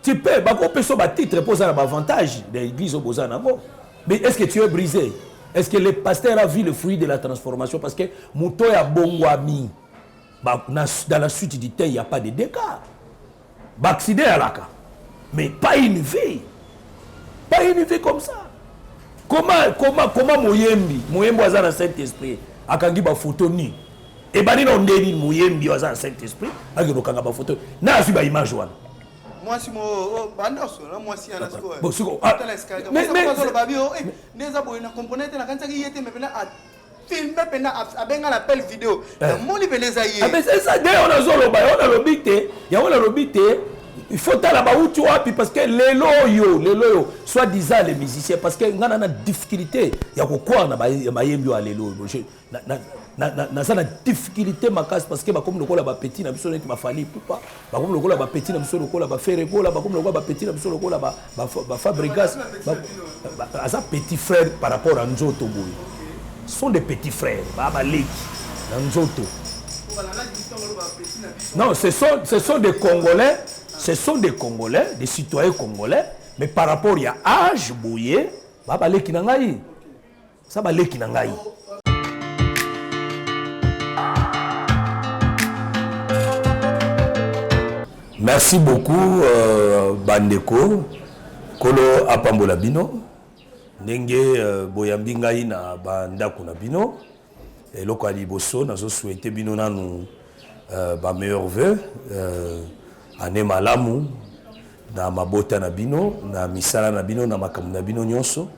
Tu peux, titre pour ça l'avantage de l'église au Bozanabo. Mais est-ce que tu es brisé? Est-ce que le pasteur a vu le fruit de la transformation? Parce que Mouto ya Bongwami, dans la suite du temps, il n'y a pas de dégâts. Accident à la cas. Mais pas une vie. Pas une vie comme ça. Comment Mouyembi a un Saint-Esprit? A kangi ba photo ni. Et bani non deni Mouyembi a un Saint-Esprit. A kangi ba photo. Na su ba image wana. Moi si mo bandoso na moi si ana sko. Bon siko. Mais neza boy na componente na kanza ki yete me pena a filmer pena a benga l'appel vidéo. Mo li peneza yé. Mais c'est ça dès on a zolo ba on a lobité, ya on a lobité. Il faut là-bas où tu as parce que les loyaux, soit disant les musiciens, parce que nous avons une difficulté. Il y a quoi na mayembi à l'élo. Na ça na difficulté ma casse parce que comme le cola ba petit na biso net ma fali pas. Comme le cola ba petit na biso le cola ba faire cola comme le cola ba petit na biso le cola ba fabrigas. Asa petit frère par rapport à Nzoto boy. Ce sont des petits frères. Ba leki na Nzoto. Non, ce sont des Congolais. Ce sont des Congolais, des citoyens congolais, mais par rapport à âge, Boye, ça va les Kinangaï. Merci beaucoup, Bandeko, Kolo Apambola Bino, Nenge Boyambi Ngai na Bandaku na Bino, et Lokali Bosso, nous souhaitons Bino na nous meilleurs vœux. Ane malamu na mabota na bino na misala na bino na makamu na bino nyonso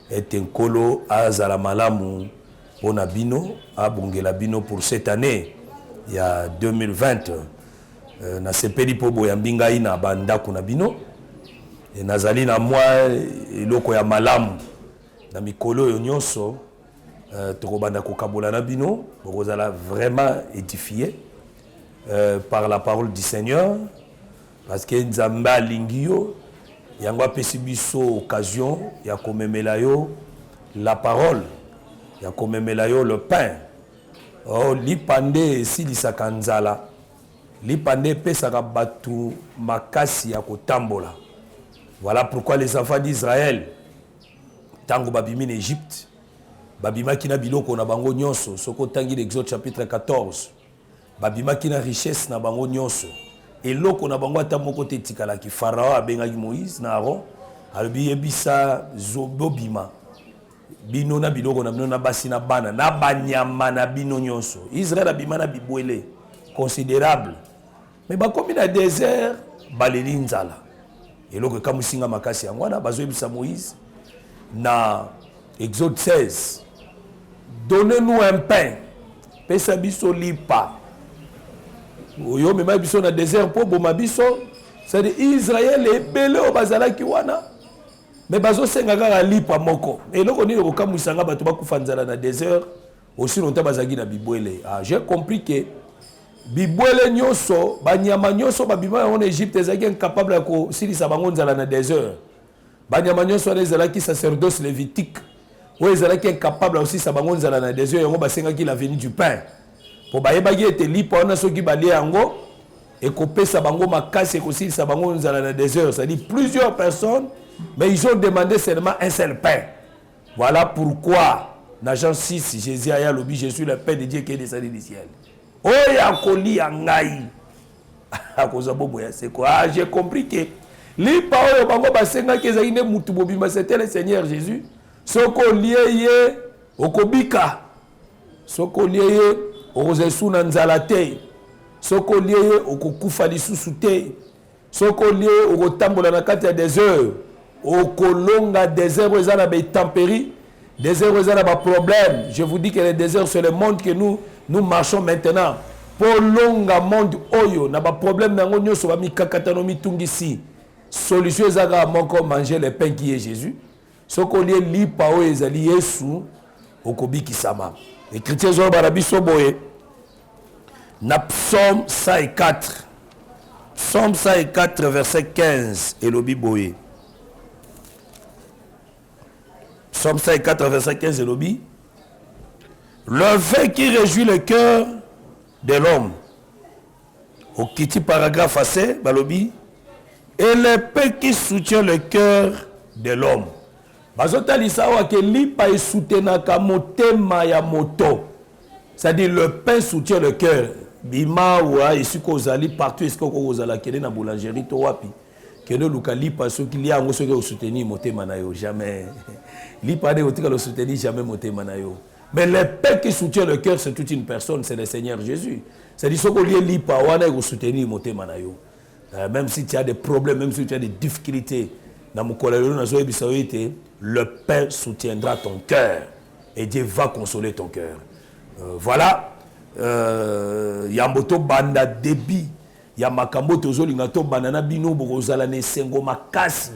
ete nkolo azala malamu pona bino abongela bino pour cette année ya 2020 na sepeli po boyambi ngai na bandaku na bino e nazali na mwa eloko ya malamu na mikolo yo nyonso tokobanda kokabola na bino bokozala vraiment édifié par la parole du Seigneur. Parce que Nzamba Lingio, Yangwa Pesibiso occasion, Yakomemelayo la parole, Yakomemelayo le pain. Oh, Lipande Silisakanzala, Lipande Pesaka Batu Makasi Yakotambola. Voilà pourquoi les enfants d'Israël, Tango Babimi en Égypte, Babima Kina Biloko na Bango Nyonso, Soko Tangi l'Exode chapitre 14, Babima Kina richesse na Bango Nyonso. Et là, on a besoin côté tikala qui Pharaon a benga Moïse na Aaron albi ebisa zobobima bino na biloko na bino na basina bana na banyama na bino nyonso Israël abima na bibwele considérable mais ba comme na désert baleli nzala et là que kamusinga makasi yango na bazo ebisa Moïse na Exode 16 donnez-nous un pain pesa biso lipa. Oyo mema biso na désert po boma biso c'est Israël et belé au bazala kiwana mais bazo senga kaka lipa moko et loko ni ko kamusanga bato bakufanzala na désert aussi longtemps bazagi na bibwele. J'ai compris que bibwele nyonso banyama nyonso babima en Égypte ezaki incapable ko silisa bango nzala na désert banyama nyonso ezala ki sacerdoce lévitique ou ezala ki incapable aussi sa bango nzala na désert yango basenga ki la venue du pain. Pour bayebagi ete lipa on a soki balie yango et kopesa bango makasi et aussi sa bango nzala na désert, c'est-à-dire plusieurs personnes mais ils ont demandé seulement un seul pain. Voilà pourquoi dans Jean 6 Jésus a lobby je suis le pain de Dieu qui est descendu du ciel. Oh ya koli ngai. À cause de bobo c'est quoi? J'ai compris que lipa oyo bango basenga ke zaine mutu bobima c'était le Seigneur Jésus. Soko lié okobika. Soko lié okozesu na nzala te soko lié okokufa lisusu te soko lié okotambola na kati ya désert okolonga désert eza na betempérie désert eza na ba problème. Je vous dis que le désert c'est le monde que nous marchons maintenant pour longa monde oyo na ba problème nango nyonso ba mikakatano mitungisi solution ezaka moko manger le pain qui est Jésus soko lié lipa oyo ezali Yesu okobikisama. Les chrétiens ont barabi soboye. Na psaume 104. Psaume 104 verset 15 et le biboye. Psaume 104 verset 15 et le bi. Le vin qui réjouit le cœur de l'homme. Au kiti paragraphe assez balobi et l'épée qui soutient le cœur de l'homme. Bazotalisa wa ke lipa e soutenaka motema ya moto. C'est-à-dire le pain soutient le cœur. Bima wa ici kozali partout est-ce que kozala kene na boulangerie to wapi. Kene luka lipa so qu'il y a ngo so ke soutenir motema na yo jamais. Lipa de otika le soutenir jamais motema na yo. Mais le pain qui soutient le cœur c'est toute une personne, c'est le Seigneur Jésus. C'est-à-dire so ko lié lipa wana ko soutenir motema na yo. Même si tu as des problèmes, même si tu as des difficultés, dans mon collègue, le pain soutiendra ton cœur et Dieu va consoler ton cœur. Voilà. Yamboto banda debi. Yamakambo tozo lingato banana bino borozala ne sengo makasi.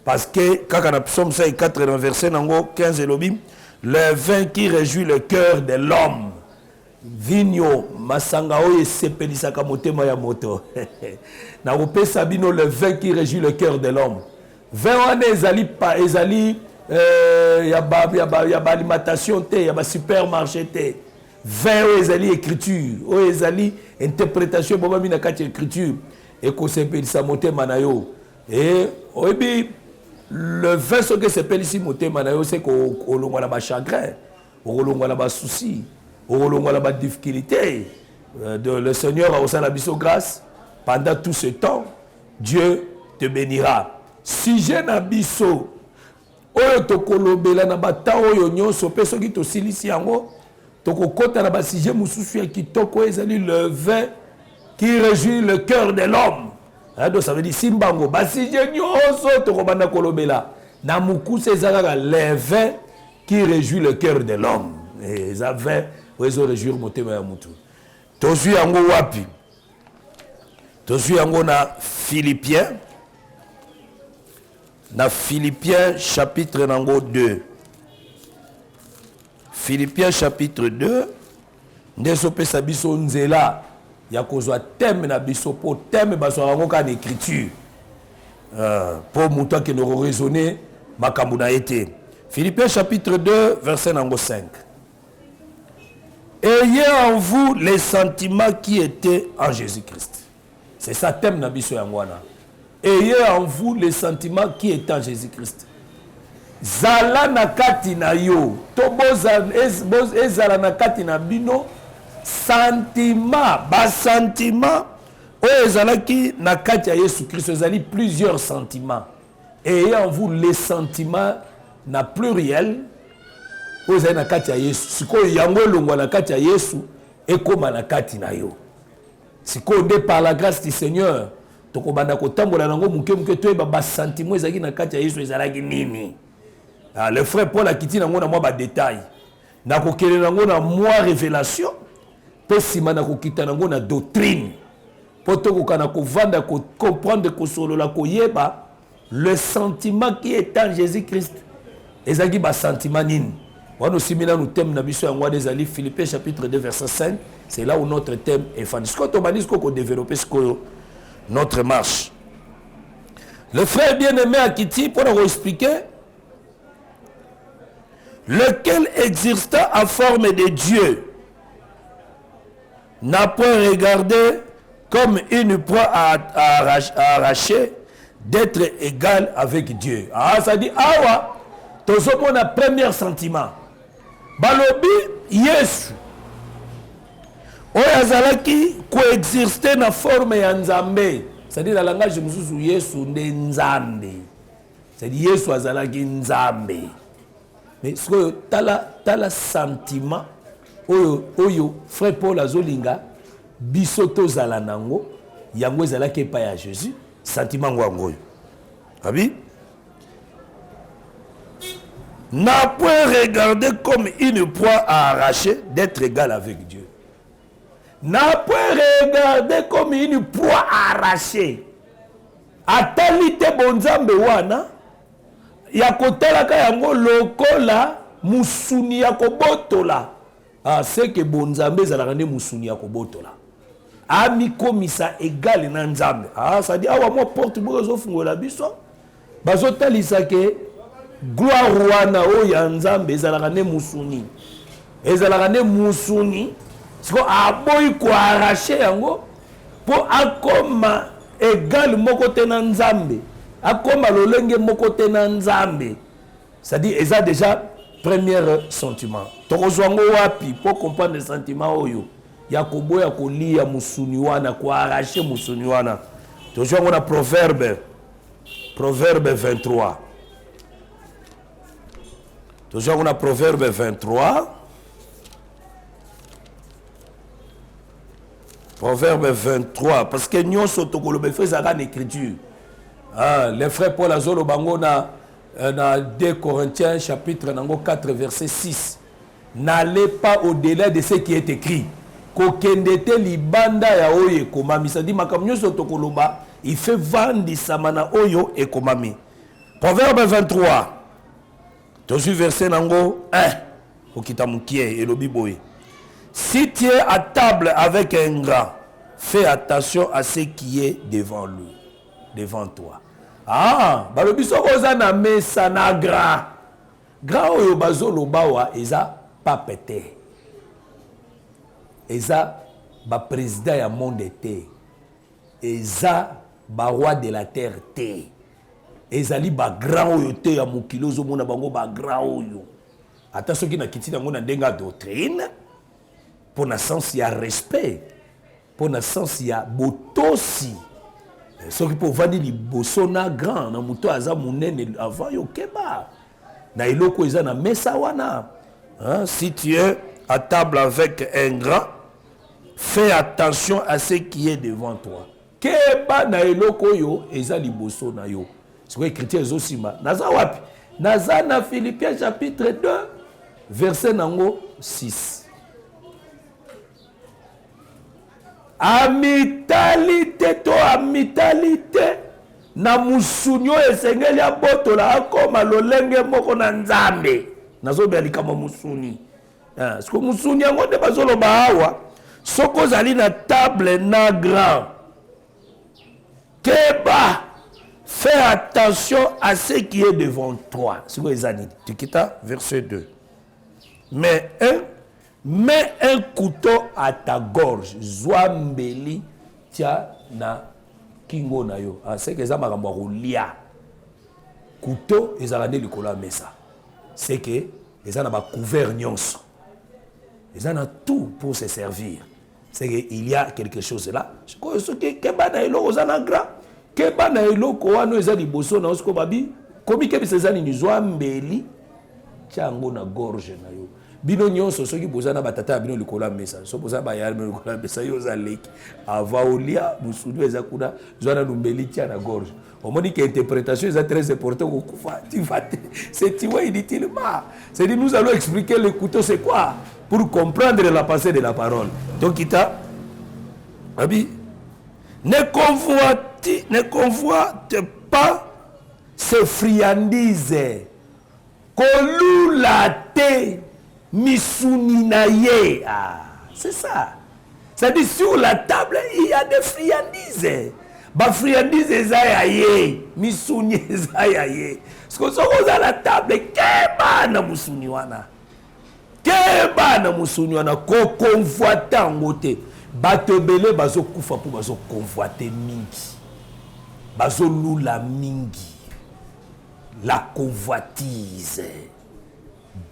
Parce que quand on a Psaume 4 dans verset 15 et lobim, le vin qui réjouit le cœur de l'homme. Vigno masanga oye sepelisaka motema ya moto. Na opesa bino le vin qui réjouit le cœur de l'homme. Vin wana ezali pa ezali ya ba alimentation te, ya ba supermarché te. Vin oye ezali écriture, oye ezali interprétation boba mina kati écriture et ko sepelisa motema na yo. Et oyebi le vin so que sepelisi motema na yo c'est ko olongwa na ba chagrin, olongwa na ba souci. La difficulté, le Seigneur a aussi la biso grâce. Pendant tout ce temps, Dieu te bénira. Si j'ai un biso, oyo tokolobela na bata oyo nyonso pe soki to silisi yango, tokokota na ba sujet mususu ya kitoko ezali le vin qui réjouit le cœur de l'homme. Donc ça veut dire simbango ba sujet nyonso tokobanda kolobela na mukuse ezalaka le vin qui réjouit le cœur de l'homme. Et ça vin ozo réjouir motema ya mutu. Tozui yango wapi? Tozui yango na Philippiens. Na Philippiens chapitre nango 2. Philippiens chapitre 2. Ndeso pesa biso nzela ya kozwa thème na biso po thème baso yango ka d'écriture. Pour mutu qui ne raisonner makambu na été. Philippiens chapitre 2 verset nango 5. Ayez en vous les sentiments qui étaient en Jésus-Christ. C'est ça thème Nabiso Yangwana. Ayez en vous les sentiments qui étaient en Jésus-Christ. Zala nakati na yo. Toboza ezala nakati na bino. Sentiment. Bas sentiment. O ezala ki nakati ya Jésus-Christ. Ezali plusieurs sentiments. Ayez en vous les sentiments na pluriel. Oza na kati ya Yesu. Siko yango longwa na kati ya Yesu ekoma na kati na yo. Siko nde par la grâce du Seigneur tokobanda kotambola nango muke muke toyeba ba sentiment ezaki na kati ya Yesu ezalaki nini. Le frère Paul akiti nango na mwa ba détail. Na kokele nango na mwa révélation pe sima na kokita nango na doctrine. Poto kokana kovanda ko comprendre ko solola ko yeba le sentiment qui est en Jésus-Christ. Ezaki ba sentiment nini. Nous sommes thème de Philippiens chapitre 2 verset 5. C'est là où notre thème est fan. Ce qu'on a développé notre marche. Le frère bien-aimé Akiti, pour nous expliquer, lequel exista en forme de Dieu n'a point regardé comme une proie à arracher d'être égal avec Dieu. Ah, ça dit, ah ouais, tout ce monde a premier sentiment. Balobi Yesu oyazalaki coexister na forme ya Nzambe, c'est-à-dire la langage mususu Yesu nde Nzambe, c'est-à-dire Yesu azalaki Nzambe. Mais ce que tala sentiment oyo frère Paul azolinga biso tozala nango yango ezalaki pa ya Jésus sentiment ngwango. Abi n'a point regardé comme une proie à arracher d'être égal avec Dieu. N'a point regardé comme une proie à arracher. Atalite bonzambe wana ya kotalaka yango lokola musuni ya kobotola. Ah, c'est que bonzambe zalaka nde musuni ya kobotola. Ami komisa égal na nzambe. Ah, ça dit awa mo porte bozo fungola biso. Bazotalisa ke gloire wana o ya nzambe ezalaka ne musuni. Ezalaka ne musuni. Siko aboyi ko arracher yango po akoma égal moko te na nzambe akoma lolenge moko te na nzambe c'est-à-dire eza déjà premier sentiment tokozwango wapi pour comprendre le sentiment oyo ya koboya kolia musuni wana ko arracher musuni wana tozwango na proverbe 23 tozwango na proverbe 23 Proverbe 23, parce que nous sommes tous en écriture. Les frères Paul Azolo Bango dans 2 Corinthiens chapitre 4 verset 6. N'allez pas au-delà de ce qui est écrit. Kokendete libanda ya oyo ekomami. C'est-à-dire makam nyoso tokoloba, il fait vendre samana oyo ekomami. Proverbe 23. Tozu verset nango 1. Okitamukie elobi boye. Si tu es à table avec un grand, fais attention à ce qui est devant lui, devant toi. Ah, balobiso oza na mesa na grand. Grand oyo bazolo bawa eza pas pété. Eza ba président ya monde te. Eza ba roi de la terre te. Ezali ba grand oyo te ya mokilo zo mona bango ba grand oyo. Ata soki na kiti nango na ndenga doctrine. Pour le sens, il y a respect. Pour le sens, il y a botosi. Ce qui peut vendre les bossona grand, na muto aza munene avant yo keba. Na iloko eza na mesa wana. Si tu es à table avec un grand, fais attention à ce qui est devant toi. Keba na iloko yo eza liboso na yo. C'est quoi chrétien zosima. Naza wapi? Naza na Philippiens chapitre 2 verset nango 6. Amitalité to amitalité na musunyo esengeli abotola akoma lolenge moko na nzambe nazo belika mo musuni siko musuni yango de bazolo baawa soko zali na table na grand keba fais attention à ce qui est devant toi siko ezani tikita verset 2 mets un couteau à ta gorge. Zwambeli tia na kingo na yo. C'est que ça m'a lia. Couteau ils ont li kola mesa. C'est que ils ont ba couvert nyonso. Ils ont tout pour se servir. C'est que il y a quelque chose là. Ce que ba na elo ozana grand. Que ba na elo ko wana eza liboso na osko babi. Komi ke bisezani ni zwambeli tia ngo na gorge na yo. Bino nyonso soki bozana batata bino likola mesa so bozana bayal bino likola mesa yo za leki avaolia musudu eza kuna zwana lumbeli tia na gorge omoni que interprétation est très importante au kufa tu vas c'est tu vois inutilement c'est dit nous allons expliquer le couteau c'est quoi pour comprendre la pensée de la parole donc ita abi ne convoite pas ces friandises kolulate misuni na ye. C'est ça. C'est-à-dire sur la table, il y a des friandises. Ba friandises eza ye, misuni eza ye. Parce que so à la table, keba na musuni wana. Keba na musuni wana ko convoiter ngote. Bato belé bazo kufa pour bazo convoiter mingi. Bazo lula mingi. La convoitise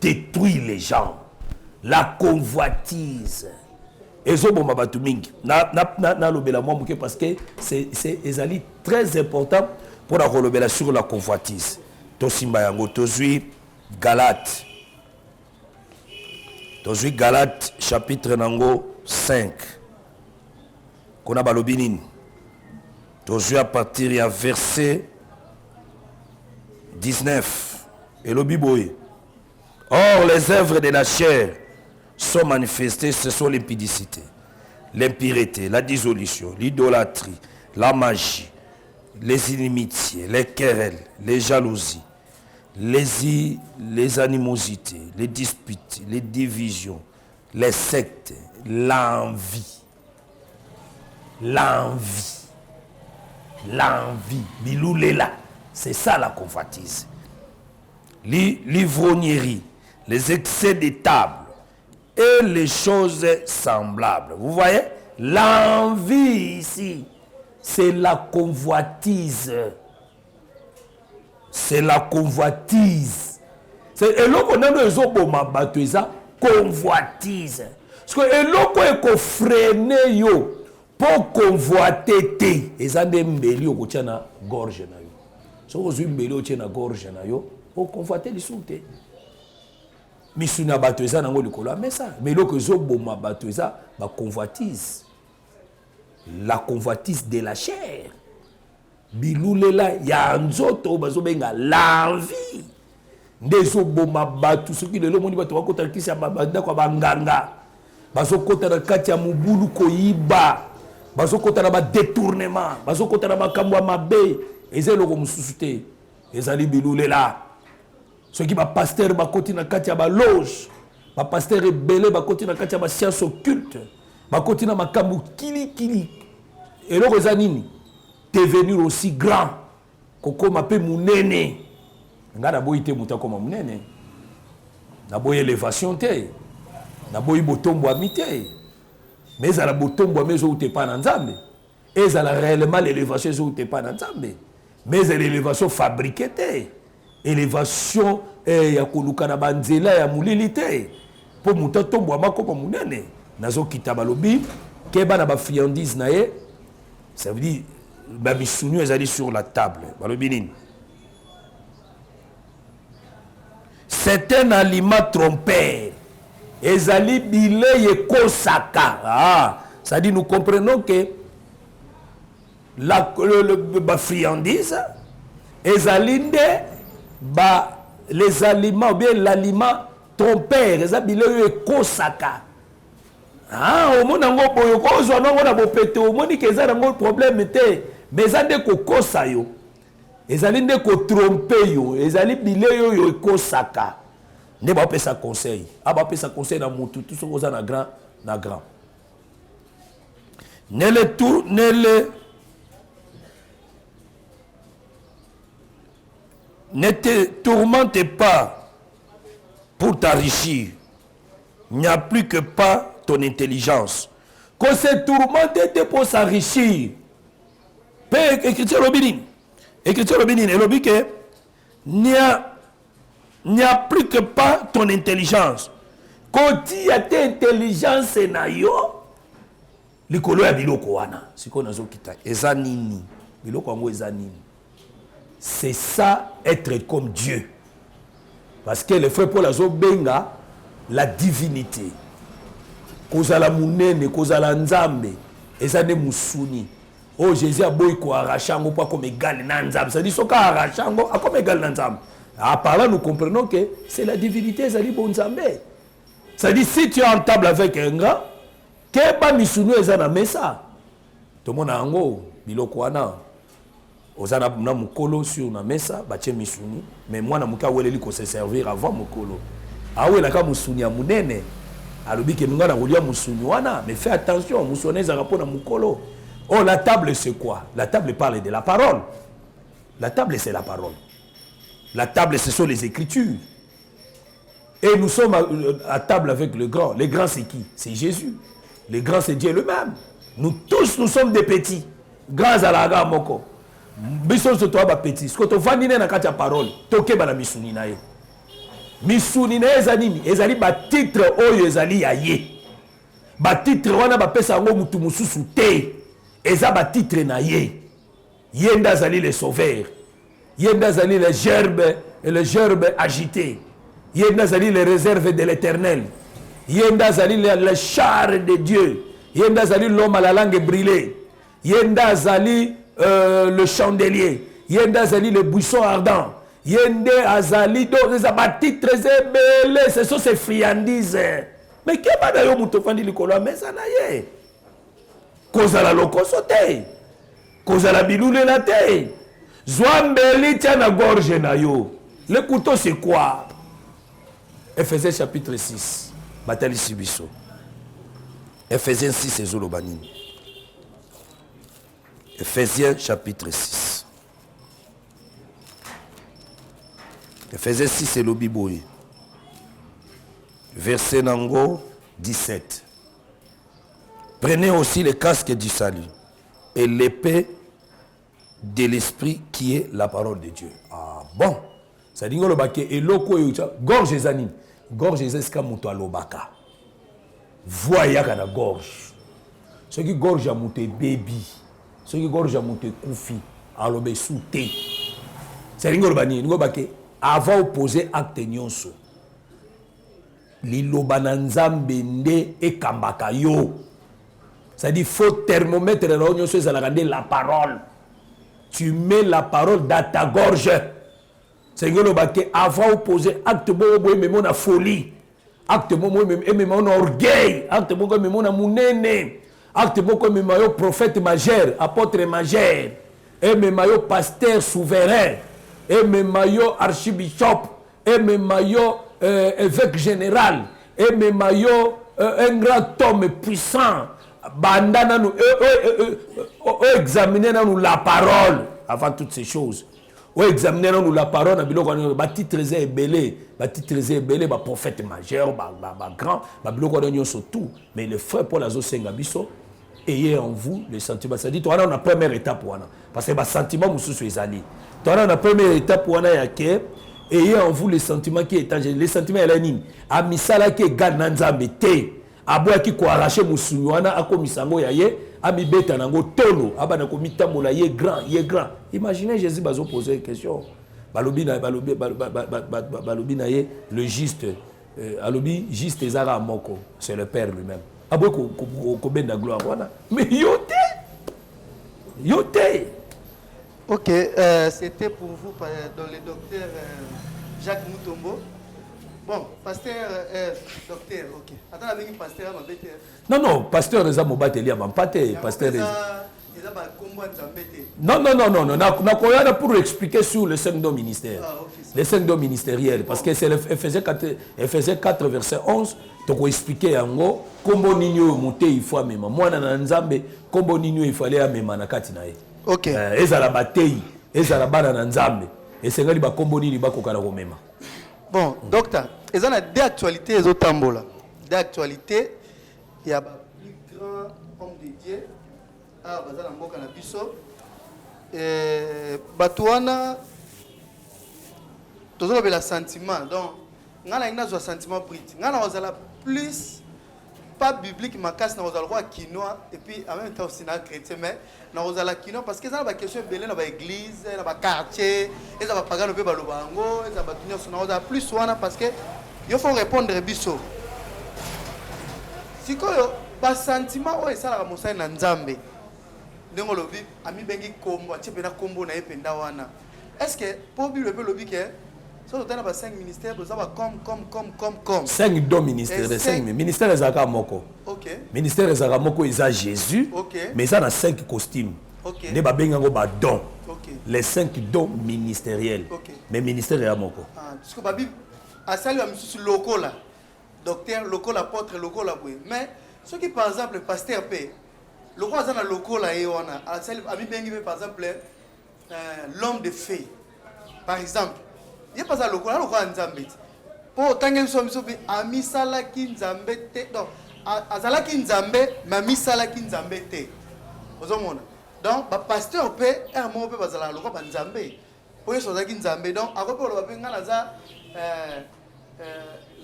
détruit les gens. La convoitise. Et ça, bon, batu mingi. Na lobela moi parce que c'est très important pour la relobela sur la convoitise. Tosimba yango tozui Galate. Tozui Galate chapitre nango 5. Kona balobinine. Tozui à partir du verset 19. Et le biboye. Or, les œuvres de la chair sont manifestées, ce sont l'impudicité, l'impureté, la dissolution, l'idolâtrie, la magie, les inimitiés, les querelles, les jalousies, les animosités, les disputes, les divisions, les sectes, l'envie, biloulela, c'est ça la convoitise. L'ivrognerie, les excès de table et les choses semblables. Vous voyez, l'envie ici, c'est la convoitise. C'est la convoitise. Et là, on a besoin convoitise. Parce que eloko eko freiner yo pour convoiter et ça des mbeli au kotia na gorge na yo. So ozu mbeli au na gorge na yo pour convoiter les soute. Misuna batweza nango likolo mais ça mais eloko zo boma batweza ba convoitise. La convoitise de la chair. Bilulela ya nzoto bazo benga l'envie. Ndezo boma batu soki lelo moni bato bakota kisi ya babanda kwa banganga. Bazo kota na kati ya mubulu koyiba. Bazo kota na ba détournement, bazo kota na makambo ya mabe. Ezelo ko mususu te. Ezali bilulela. Soki ba pasteur bakoti na kati ya ba loge, ba pasteur ebele bakoti na kati ya ba science occulte, bakoti na makambo kili. Eloko eza nini? Devenir aussi grand. Koko mape munene. Nga na boyi te muta koma munene. Na boyi élévation te. Na boyi botombo amite. Mais ça la botombo mais zo te pas na nzambe. Et ça la réellement l'élévation zo te pas na nzambe. Mais l'élévation fabriquée te. Élévation ya koluka na banzela ya mulilité. Pour muta tombo amako munene. Nazo kitaba lobi keba na ba friandise na ye. Ça veut dire ba misunu ezali sur la table. Balobi nini? C'est un aliment trompeur. Ezali bileye kosaka. Ah, ça dit nous comprenons que la friandise ezali nde ba les aliments ou bien l'aliment trompeur ezali bileye kosaka. Ah, au monde ngo boyo ko zo nango na bopete au monde ke ezali ngo problème te mais ezali ko kosa yo. Ezali nde ko tromper yo, ezali bileye yo kosaka. Ne va pas sa conseil. Ah va pas sa conseil dans mon tout ce qu'on a na grand. Ne te tourmente pas pour t'enrichir. Il n'y a plus que pas ton intelligence. Qu'on se tourmente pour s'enrichir. Père écriture Robinin. Écriture Robinin et l'objet que il n'y a plus que pas ton intelligence. Quand il y a ta intelligence na yo, likolo ya biloko wana. Siko nazo kita. Eza nini? Biloko yango eza nini? C'est ça être comme Dieu. Parce que le frère Paul azo benga la divinité. Kozala munene, kozala nzambe. Eza ne musuni. Oh Jésus a boy ko arrachango pas comme égal na nzambe. Ça dit soka arrachango a comme égal na nzambe. À part là, nous comprenons que c'est la divinité, ça dit bon Zambé. Ça dit si tu es en table avec un grand, que pas misunu ezana mesa. Tout le monde a ngo biloko wana. Ozana na mukolo sur na mesa, bache misuni, mais moi na muka weleli ko se servir avant mukolo. Ah oui, la ka musuni ya munene. Alobi ke nga na rolia musuni wana, mais fais attention, musone za rapona mukolo. Oh la table c'est quoi? La table parle de la parole. La table c'est la parole. La table, ce sont les Écritures. Et nous sommes à table avec le grand. Le grand, c'est qui? C'est Jésus. Le grand, c'est Dieu lui-même. Nous tous, nous sommes des petits. Grâce à la gamme, moko. Bisson, c'est toi, petit. Ce que tu vas dire dans la parole, toke bala misuni na ye. Misuni na ezanini. Ezali ba titre oyo ezali ya ye. Ba titre wana ba pesa ngo mutu mususu te. Eza ba titre na ye. Yenda zali le sauveur. Yenda zali les gerbes agités. Yenda zali les réserves de l'Éternel. Yenda zali les chars de Dieu. Yenda zali l'homme à la langue brûlée. Yenda zali le chandelier. Yenda zali le buisson ardent. Yenda azali donc les abattis très belles. Ce sont ces friandises. Mais qui va d'ailleurs moutofandi likolo mais ça naie. Cause la locosote. Cause la biloule la terre. Zwambeli tia na gorge na yo. Le couteau c'est quoi? Ephésiens chapitre 6. Batali Sibiso. Ephésiens 6 et Zolobanini. Ephésiens chapitre 6. Ephésiens 6 et Lobiboye. Verset Nango 17. Prenez aussi le casque du salut et l'épée de l'esprit qui est la parole de Dieu. Ah bon. Ça dit que et loko gorge ezanine. Gorge ezeska muto alobaka. Voya kana gorge. Ce qui gorge a muté baby. Ce qui gorge a muté koufi. Alobe souté. C'est ringolo bani ngobake avant opposer acte nyonso. Liloba na nzambe nde ekambaka yo. Ça dit faut thermomètre la nyonso ezalaka nde la parole. Tu mets la parole dans ta gorge. C'est ringolo bake avant opposer acte bobo mais mon folie. Acte bobo mais mon orgueil. Acte bobo mais mon munene. Acte bobo mais mon prophète majeur, apôtre majeur. Et mes maillots pasteur souverain, et mes maillots archibishop, et mes maillots évêque général, et mes maillots un grand homme puissant. Bandana nous examiner nous la parole avant toutes ces choses. Examiner nous la parole, ba titre est belé, ba prophète majeur, ba grand, ba biloko de surtout. Mais le frère Paul Azo Sengabiso. Ayez en vous le sentiment. Ça dit, toi, on a la première étape. Parce que le sentiment, nous sommes allés. Toi, on a la première étape. Ayez en vous le sentiment qui est tangible. Le sentiment est là. Amisala qui est gananzambe te. Aboua qui ko arraché musunywana ako misango yaye. Ami beta nango tolo. Abana ko mitambola ye grand, ye grand. Imaginez Jésus bazo poser une question. Balobi na ye le juste. Alobi juste ezara moko. C'est le Père lui-même. Gloire. Mais yote. Ok, c'était pour vous dans le docteur Jacques Moutombo. Bon, pasteur, docteur, ok. Attends, avec pasteur, ma bête. Non, pasteur, les hommes battent les hommes pasteur. Non, pour expliquer sur les 5 dons ministères. Les 5 dons ministériels. Parce que c'est Ephésiens 4, verset 11. Donc, expliquer en gros, comment nino monter il faut même. Moi, dans Nzambe, comment nino il fallait à même nakatinae. Ok. Ezala batei, ezala bana na Nzambe. Et c'est là comment nini ba kokala ko même. Bon, docteur, il y a deux actualités, les autres tambola. Deux actualités, il y a plus grand homme de Dieu, ah, bazala mboka na biso, batouana, toujours le sentiment, donc, ngana ina zo sentiment brit, ngana ozala plus pas biblique ma casse na ozala roi quinoa et puis en même temps aussi na chrétien mais na ozala quinoa parce que ça ba question belé na ba église, na ba quartier, et ça ba pagano pe ba lobango, et ça ba tunyo na ozala plus wana parce que il faut répondre biso. Sikoyo ba sentiment o esala ka mosai na nzambe. Ndenge lobi ami bengi kombo, achepe na kombo na ependa wana. Est-ce que pour bible pe lobi ke so tu as 5 ministères, tu as comme. 5 dons ministères, 5 ministères des Akamoko. Ok. Ministère des Akamoko, ils ont Jésus. Ok. Mais ils ont 5 costumes. Ok. Les babengango ba dons. Ok. Les 5 dons ministériels. Ok. Mais ministère des Akamoko. Ah, parce que Babi a salué monsieur loco là. Docteur loco l'apôtre loco là mais ceux qui par exemple pasteur P. Le roi dans loco là et on a salué Abi bengi par exemple l'homme de fée. Par exemple il n'y a pas ça le roi Nzambe. Pour tangue sobi ami sala ki Nzambe te. Donc azala ki Nzambe mami sala ki Nzambe te. Ozomona. Donc ba pasteur pe un mot pe bazala le roi Nzambe. Pour yo soza ki Nzambe donc a ko pe lo ba ngana za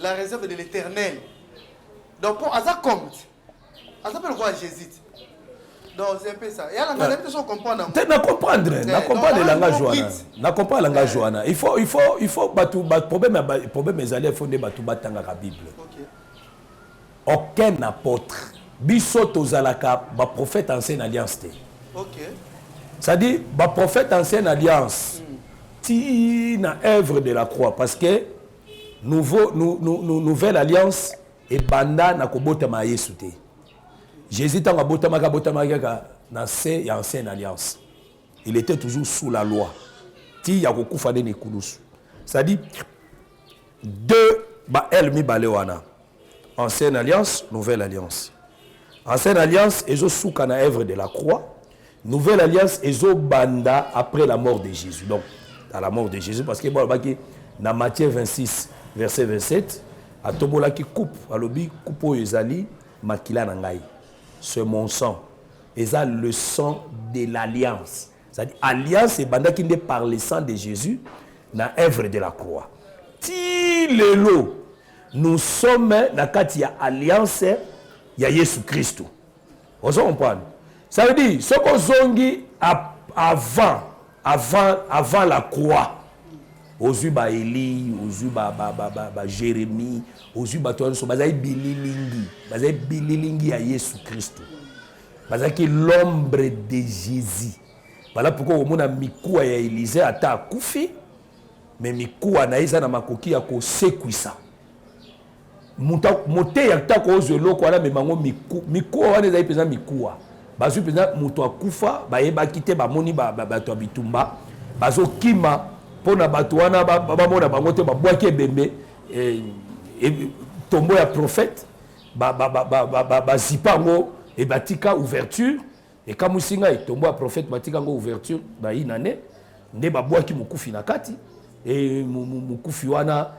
la réserve de l'Éternel. Donc pour aza compte. Aza pe le roi Jésus. Donc c'est un peu ça. Et alors, on comprend. Na comprendre le langage joana. Na comprendre le langage joana. Il faut problème les allés fonder batu batanga la Bible. Aucun apôtre biso tozalaka ba prophète ancienne alliance té. OK. Ça dit ba prophète ancienne alliance. Ti na œuvre de la croix parce que nouvelle alliance et banda na kobota ma Yesu té. Jésus tanga botamaka na se ya ancienne alliance. Il était toujours sous la loi. Ti ya kokufa de nekulusu. Ça dit deux ba el mi balewana. Ancienne alliance, nouvelle alliance. Ancienne alliance ezo souka na œuvre de la croix. Nouvelle alliance ezo banda après la mort de Jésus. Donc à la mort de Jésus parce que bon baki na Matthieu 26 verset 27 atobola ki coupe alobi coupe ezali makila na ngai. C'est mon sang et ça le sang de l'alliance. C'est-à-dire alliance et banda qui par le sang de Jésus dans l'œuvre de la croix. Si le lot, nous sommes dans il y a alliance, il y a Jésus Christ. Vous comprenez? Ça veut dire, ce qu'on zongi avant la croix, aux ba Élie, aux ba Jérémie, aux ba bililingi à Jésus Christ. Parce que l'ombre de Jésus. Voilà pourquoi au monde a mikua ya Élisée ata akufi, mais mikua na isa na makoki ya ko sekuisa. Moté ya ta ko zelo ko ala me mango mikua wana za ipeza mikua. Bazu peza muto akufa, ba yeba kite ba moni ba to bitumba, bazo kima pona bato wana ba mona bango te ba bwaki ebembe tombo ya prophète ba zipango et batika ouverture et comme singa et tombo ya prophète batika ngo ouverture ba inane nde ba bwaki mukufi na kati et mukufi wana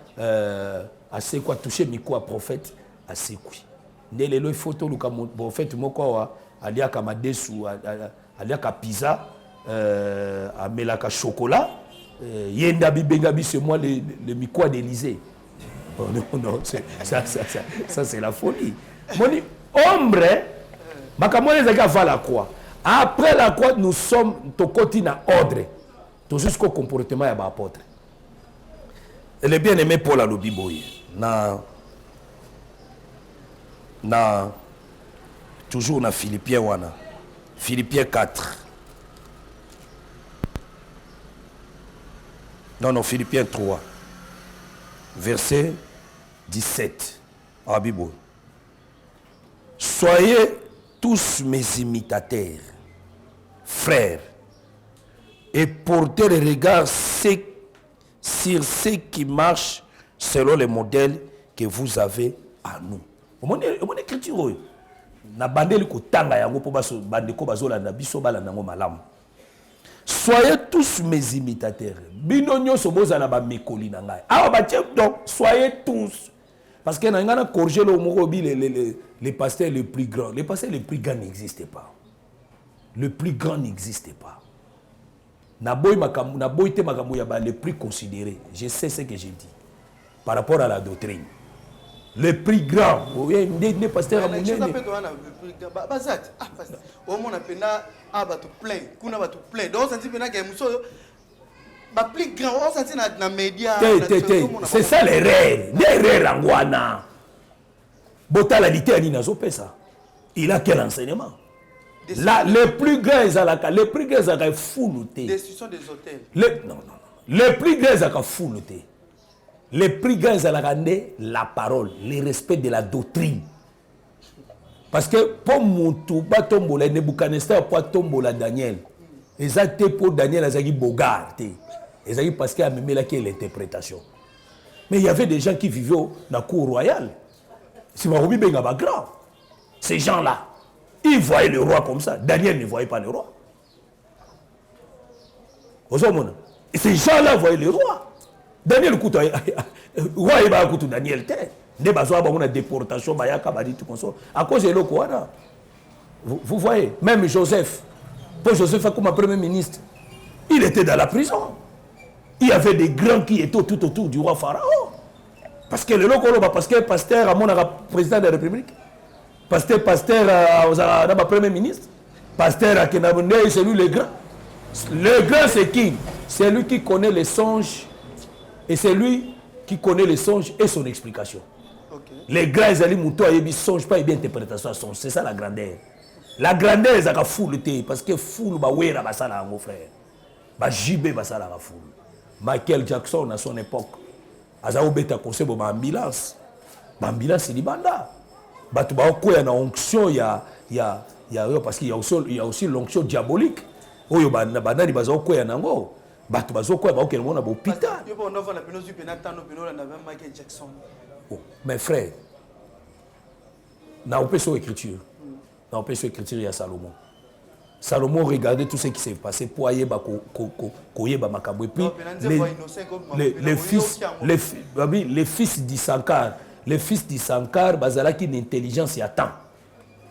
assez quoi toucher miko prophète assez kui nde lelo photo luka prophète moko wa aliaka madesu aliaka pizza amelaka chocolat yenda bibenga biso moi le miko d'Élysée. Oh, non, ça c'est la folie. Moni ombre makamone zaka va la croix. Après la croix nous sommes tokoti na ordre. Tout jusqu'au comportement ya ba apôtre. Le bien-aimé Paul a lobiboye na toujours na Philippiens wana. Philippiens 4. Non, Philippiens 3. Verset 17. Ah, Bible. Soyez tous mes imitateurs, frères, et portez le regard sur ceux qui marchent selon les modèles que vous avez à nous. Mon écriture, na bandeli ko tanga yango po baso bandeko bazola na biso bala nango malamu. Soyez tous mes imitateurs. Binonyo soboza na ba mekoli na ngai. Ah ba donc soyez tous. Parce que na ngana corriger le morobi les pasteurs les plus grands. Les pasteurs les plus grands n'existaient pas. Le plus grand n'existait pas. Na boy te makambo ya ba les plus considérés. Je sais ce que j'ai dit par rapport à la doctrine. Le plus grand, oui, des pasteurs à mon nez. C'est ça les rêves. Des rêves en Guana. Botalité à Ninazo Pesa. Il a quel enseignement? Là, les plus grands, ils ont fou. Destruction des hôtels. Non. Les plus grands, ils ont fou. Les plus grands, ils ont la parole, le respect de la doctrine. Parce que pour Moutou, Batombola, Nebuchadnezzar, pour Tombola Daniel, ils ont pour Daniel, ils ont Bogart. Ils ont parce qu'il y a même l'interprétation. Mais il y avait des gens qui vivaient dans la cour royale. C'est Maroubi Bengaba grand. Ces gens-là, ils voyaient le roi comme ça. Daniel ne voyait pas le roi. Et ces gens-là voyaient le roi. Daniel Kouta, roi et ba Koutou Daniel Té. Ne bazoa ba une déportation bayaka ba dit comme ça. À cause de l'Okoana. Vous voyez, même Joseph. Pour Joseph comme premier ministre, il était dans la prison. Il y avait des grands qui étaient tout autour du roi Pharaon. Parce que le Lokolo, parce que pasteur à mon président de la République. Pasteur à premier ministre. Pasteur à Kenabonde, c'est lui le grand. Le grand c'est qui? C'est lui qui connaît les songes. Et c'est lui qui connaît les songes et son explication. Okay. Les grands, ils allaient mouton, ils ne songent pas, ils bien interprétation à songe. C'est ça la grandeur. La grandeur, ils ont foule. Parce que foule, oui, là, ça là, mon frère. JB, ça là, foule. Michael Jackson, à son époque, ils ont été conseillé pour l'ambulance. L'ambulance, c'est l'ibanda. Il y a une onction, parce qu'il y a aussi l'onction diabolique. Il y a une onction. Bato bazoko ba okele mona ba hôpital. Mes frères, na opeso écriture. Na opeso écriture ya Salomon. Salomon regardait tout ce qui s'est passé pour ayeba koyeba makambo et puis les fils d'Issankar, bazalaki d'intelligence ya temps.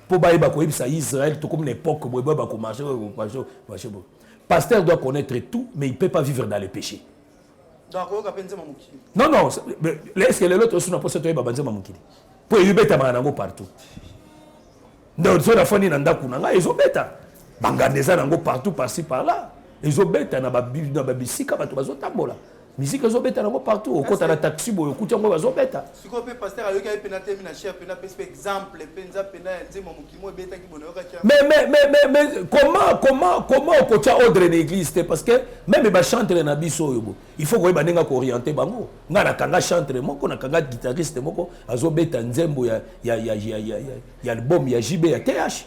pour baïba ko ça Israël tout comme une époque où ba ko marcher pasteur doit connaître tout mais il peut pas vivre dans le péché. Donc non non est-ce que l'autre aussi n'a pas cette ba banzema mukili pour y beta manango partout donc so la fani nanda kunanga ils ont beta bangandeza nango partout par-ci par-là ils ont beta na ba bisika bato bazo tambola musique zo beta nango partout au côté la taxi boy écoute ngo bazo beta si ko pe pasteur ayoka penate mina cher penate exemple penza penate nzema mukimo beta ki bono yoka mais comment au côté ordre l'église parce que même ba chanter na biso yobo il faut ko ba nenga ko orienter bango ngana kanga chanter moko na kanga guitariste moko azo beta nzembo ya album ya JB ya TH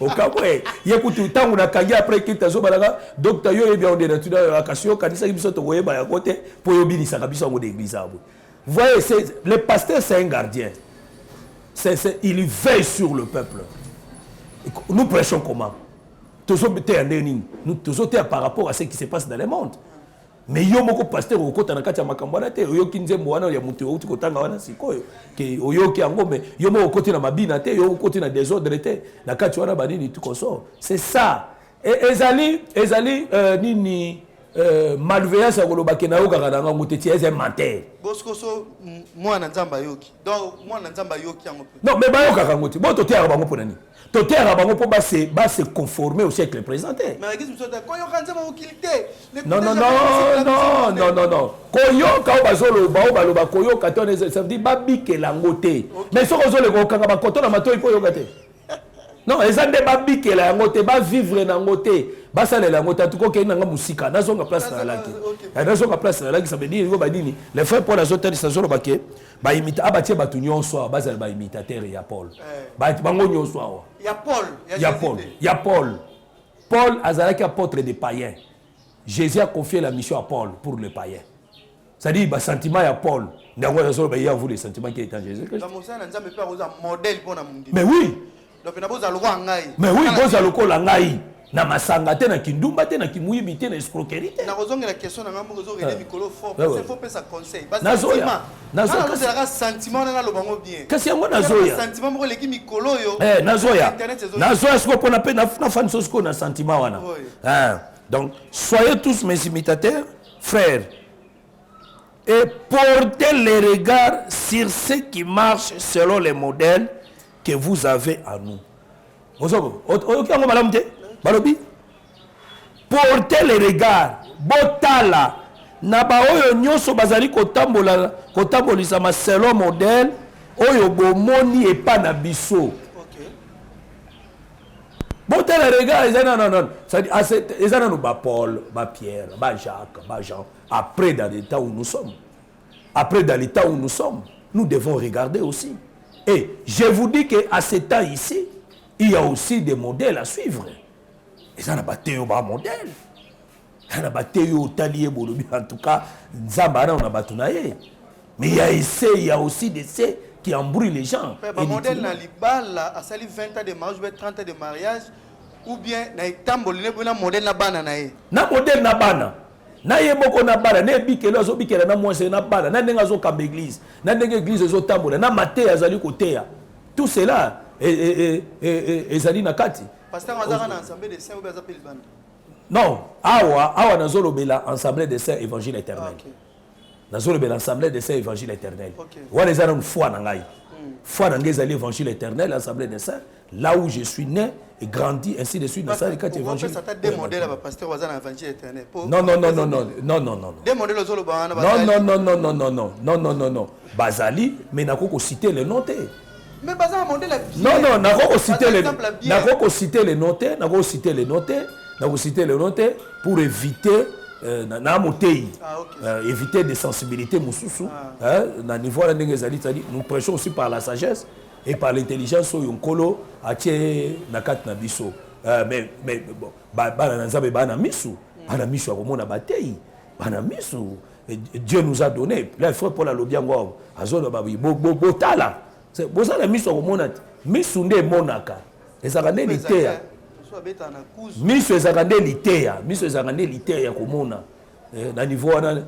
au cas où il écoute tant on a kanga après qu'il tazo balaka docteur yo bien on est dans la akasio kanisa biso to woyeba ya côté pour yobini sa biso ngo d'église abo. Vous voyez le pasteur c'est un gardien. Il veille sur le peuple. Nous prêchons comment? Nous tous par rapport à ce qui se passe dans le monde. Mais yo moko pasteur au côté na kati ya makambana te yo kinzembo wana ya mutu uti kotanga wana sikoyo ke oyo ki yango mais yo moko côté na mabina te yo côté na désordre te na kati wana banini tu koso c'est ça et ezali nini malveillance ya koloba ke na yo kaka na ngango te tie menteur bosko so mwana nzamba yoki donc mwana nzamba yoki yango non mais ba yo kaka ngoti bo to te ya bango pona ni Toter bango pour se conformer au siècle présenté. Mais qu'est-ce que tu quand yo kanza ba okilité. Non. Koyo ka bazolo ba baloba koyo katone ça veut dire babike langote. Mais so kozole ko kanga ba koto na mato ipo yo kate. Non, ezande babike la ngote ba vivre na ngote. Ba sala la ngote tuko ke na musika na zonga place na laki. Na zonga place na laki ça veut dire ba dini. Les frères Paul azoter ça zolo baké. Ba imita abatie batu nyonso bazal ba imitateur ya Paul. Ba bango nyonso awa. Il y a Paul. Paul azalaki apôtre des païens. Jésus a confié la mission à Paul pour les païens. C'est-à-dire le sentiment à Paul. Il y a les sentiments qui étaient en Jésus. Mais oui. Mais oui, vous avez le langai. Na masanga te na kindumba te na kimuyibi te na escroquerie te. Na kozonga la question na ngambo kozo rele mikolo fort parce qu'il faut pas ça conseil. Nazoya ka sentiment na lo bango bien. Kasi yango nazoya. Sentiment mo leki mikolo yo. Nazoya. Nazoya siko pona pe na fan sosiko na sentiment wana. Donc soyez tous mes imitateurs, frères. Et portez les regards sur ceux qui marchent selon les modèles que vous avez à nous. Ozogo, okango malamu te? Balobi, portez les regards, botala, naba oyo nyoso bazali kotambolisa ma selon modèle, oyo bomoni et pas na biso. Botala les regards, non. Ça dit, ba Paul, ba Pierre, ba Jacques, ba Jean. Après dans l'état où nous sommes, nous devons regarder aussi. Et je vous dis qu'à ce temps ici, il y a aussi des modèles à suivre. Et ça n'a pas été un modèle. Ça n'a pas été un talier bolobi. En tout cas, Nzambara, on a batunaye. Mais il y a aussi des essais qui embrouillent les gens. Le modèle dans l'Ibala, à sali 20 ans de mariage, 30 ans de mariage, ou bien, na modèle na bana nae. Na modèle na bana. Na yeboko na bana, na bikelo azo bikela na mwase na bana, na ndenga zo kamba église, na ndenga église zo tambola, na maté azali koteya. Tout cela ezali na kati. Pasteur Azara na ensemble de saints ou bien appelle bande. Non, awa nazolo bela ensemble de saints évangile éternel. Nazolo bela ensemble de saints évangile éternel. Wa les ana foi na ngai. Foi na ngai ezali évangile éternel ensemble de saints, là où je suis né et grandi ainsi de suite dans ça les quatre évangiles. Ça t'a des modèles à pasteur Azara évangile éternel. Non. Des modèles zolo ba na ba. Non. Bazali mais nako citer les noms. Mais pas un modèle. Non, n'a citer les notes pour éviter éviter des sensibilités moussoussou na niveau là nous prêchons aussi par la sagesse et par l'intelligence sur yonkolo atie na kat na biso mais bon bana nzabe bana misu a komona batei bana misu Dieu nous a donné là il faut pour la lobiango azolo babi botala c'est pour ça la mission au monde mission nde monaka ezakande litea mission ezakande litea komona na niveau wana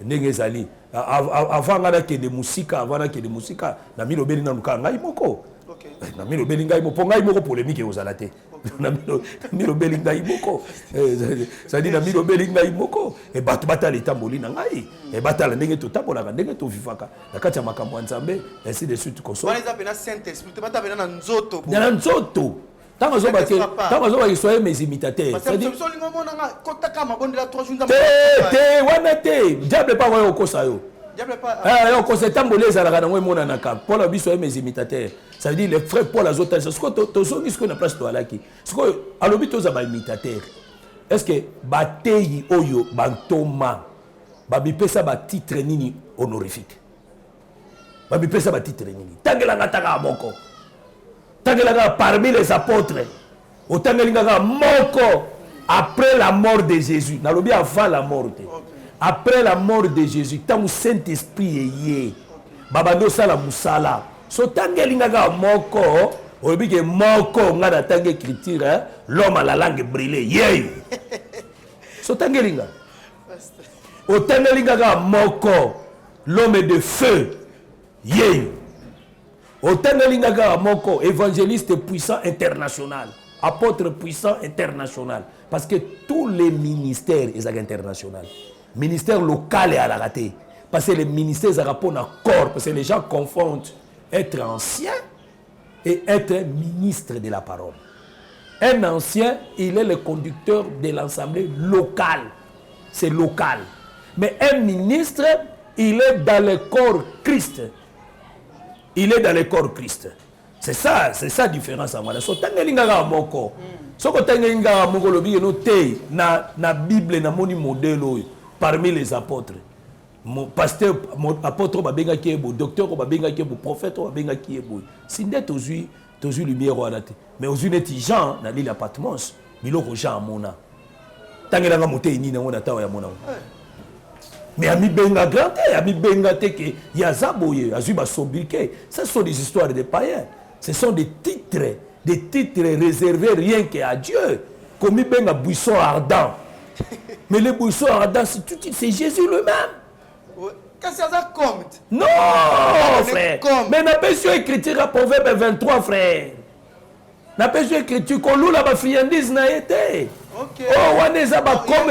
ndenge ezali avant ngana ke de musika avant na ke de musika na milobeli na luka ngai moko na milobeli ngai moko ngai moko polémique ozala te na milobeli ngai moko ça dit na milobeli ngai moko e bato batala etamboli na ngai e batala ndenge totambolaka ndenge tovivaka na kati ya makambo ya Nzambe ainsi de suite koso wana eza pena saint esprit te bata pena na nzoto na nzoto tant que soyez mes imitateurs c'est-à-dire te wana te diable pas voyer okosa yo diable pas yo kosa tambole ezalaka nango emonanaka Paul abi soyez mes imitateurs ça veut dire les frères Paul azotala ce que tozongi ce que na place toalaki ce que alobi toza ba imitateur est-ce que bateyi oyo bantoma babipesa ba titre nini honorifique babipesa ba titre nini tangelanga taka moko tangelanga parmi les apôtres otangelanga moko après la mort de Jésus nalobi avant la mort après la mort de Jésus tant Saint-Esprit yé babando sala musala so tangelanga moko obi ke moko ngana tangue écriture l'homme à la langue brûlée yé so tangelinga otangelanga moko l'homme de feu yé otangelingaka moko évangéliste puissant international apôtre puissant international parce que tous les ministères sont internationaux ministère local et à la raté parce que les ministères sont pour un corps parce que les gens confondent être ancien et être ministre de la parole. Un ancien il est le conducteur de l'assemblée locale, c'est local, mais un ministre il est dans le corps Christ. Il est dans le corps Christ. C'est ça la différence à moi. So tangelinga moko. So ko tangelinga moko lobi no te na Bible na moni modèle parmi les apôtres. Mon pasteur, mon apôtre babenga kiebo, docteur babenga kiebo, prophète babenga kiebo. Sinde tozui lumière wana te. Mais aux unité Jean na l'île Patmos, biloko Jean mona. Tangelinga moté ni na mona tawa ya mona. Mais ami benga grand, ami benga teke yazaboye, azuba sobriquet. Ce sont des histoires de païens. Ce sont des titres réservés rien qu'à Dieu. Comme il benga buisson ardent. Mais le buisson ardent, c'est Jésus lui-même. Qu'est-ce que ça compte? Non, frère. Mais n'a pas su écriture à Proverbe 23, frère. N'a pas su écriture qu'on loue la friandise n'a été. Okay. Oh, on est comme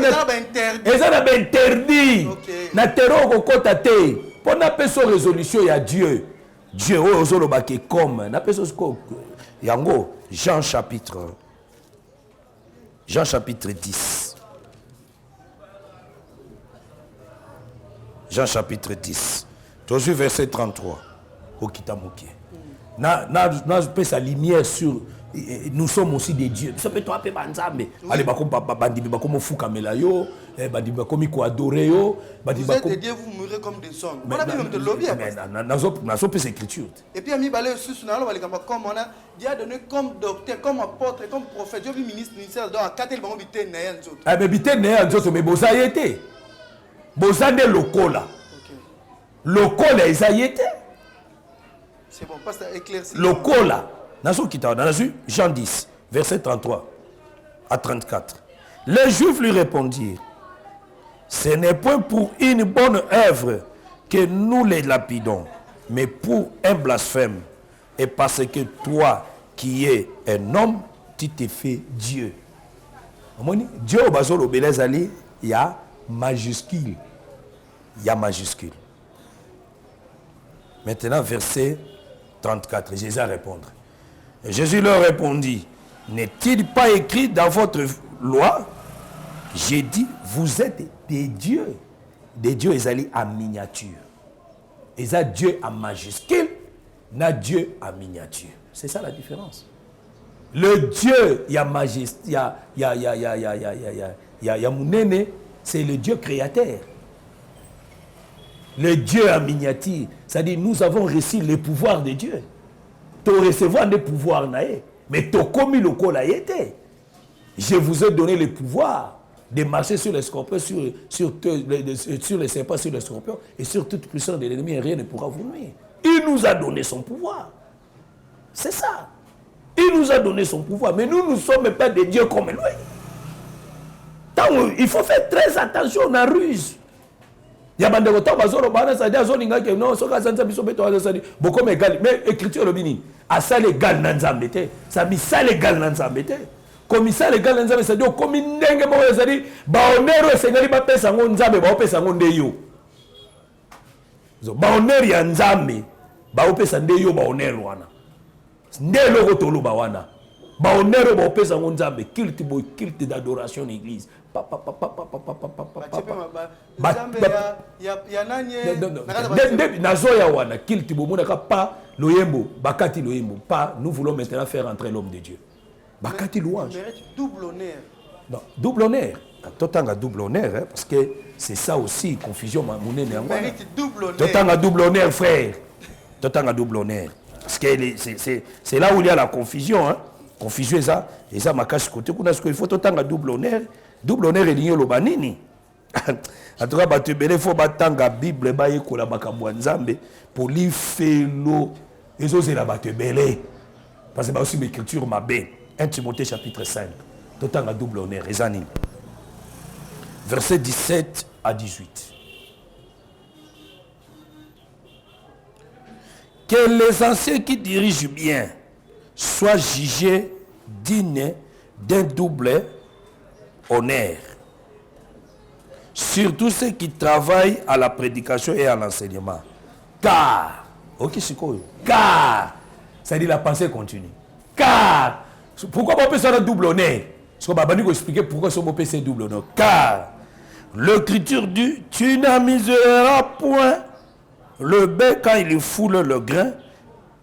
interdit. Na terreau kokota te. Pour na peso résolution ya Dieu. Dieu o zolo ba ke comme na peso ko yango Jean chapitre 10. Jean chapitre 10. Toujours verset 33. Okitamoki. Na peut sa lumière sur nous sommes aussi des dieux. Ça peut toi banzambe. Allez bandi bakomo fuka melayo, bandi bakomi ko adorer yo, bandi bakomo. Vous êtes des dieux, vous mourrez comme des hommes. On a vu même de lobby. Nazo peut écriture. Et puis ami balé sous na lo comme on a Dieu a donné comme docteur, comme apôtre, comme prophète, Dieu ministère dans 4 le bango bité na nzoto. Ah mais bité na nzoto mais boza yete. Boza de lokola. OK. Lokola ezayete. C'est bon, passe à éclaircir. Lokola. Jean 10, verset 33 à 34. Les Juifs lui répondirent, ce n'est point pour une bonne œuvre que nous les lapidons, mais pour un blasphème, et parce que toi qui es un homme, tu te fais Dieu. Dieu au bazol au Belezali, il y a majuscule. Il y a majuscule. Maintenant, verset 34, Jésus a répondu. Jésus leur répondit, n'est-il pas écrit dans votre loi? J'ai dit, vous êtes des dieux. Des dieux, ils allaient en miniature. Ils ont Dieu en majuscule, n'a Dieu en miniature. C'est ça la différence. Le Dieu, il y a majesté, il y a Mounene, c'est le Dieu créateur. Le Dieu en miniature, c'est-à-dire nous avons reçu le pouvoir de Dieu. Tu recevoir des pouvoirs, mais tu as commis le col à été. Je vous ai donné le pouvoir de marcher sur les scorpions, sur les serpents, sur les scorpions, et sur toute puissance de l'ennemi, et rien ne pourra vous nuire. Il nous a donné son pouvoir. C'est ça. Il nous a donné son pouvoir, mais nous ne sommes pas des dieux comme lui. il faut faire très attention na ruse. Il y a des gens qui ont bana ça dit azoninga que non soka sanza biso beto ça dit beaucoup égal mais écriture le bini à ça légal na nzambe te ça mi ça légal na nzambe te comme ça légal na nzambe ça dit comme ndenge mo ça dit ba honneur seigneur ba pesa ngo nzambe ba pesa ngo ndeyo zo ba honneur ya nzambe ba pesa ndeyo ba honneur wana ndelo ko tolo ba wana ba honneur ba pesa ngo nzambe culte d'adoration l'église nazoya wana kilti bomonaka pas loyembo bakati loyembo pas nous voulons maintenant faire entrer l'homme de Dieu bakati louange double honneur non double honneur totanga double honneur hein, parce que c'est ça aussi confusion monene yango totanga double honneur frère totanga double honneur parce que c'est là où il y a la confusion hein confusion ça et ça makashi côté kuna ce qu'il faut totanga double honneur est lié au banini. En tout cas, il faut battre la Bible, la makambo nzambe pour lui faire l'eau. Et ça, c'est la batte belé. Parce que c'est aussi l'écriture m'a bien. 1 Timothée chapitre 5. Tout en double honneur. Versets 17 à 18. Que les anciens qui dirigent bien soient jugés dignes d'un double honneur. Surtout ceux qui travaillent à la prédication et à l'enseignement. Car, ça dit la pensée continue. Car, pourquoi on peut faire un double honneur? Parce qu'on va expliquer pourquoi on peut faire un double honneur. Car, l'écriture dit, tu n'amuseras point le bec quand il foule le grain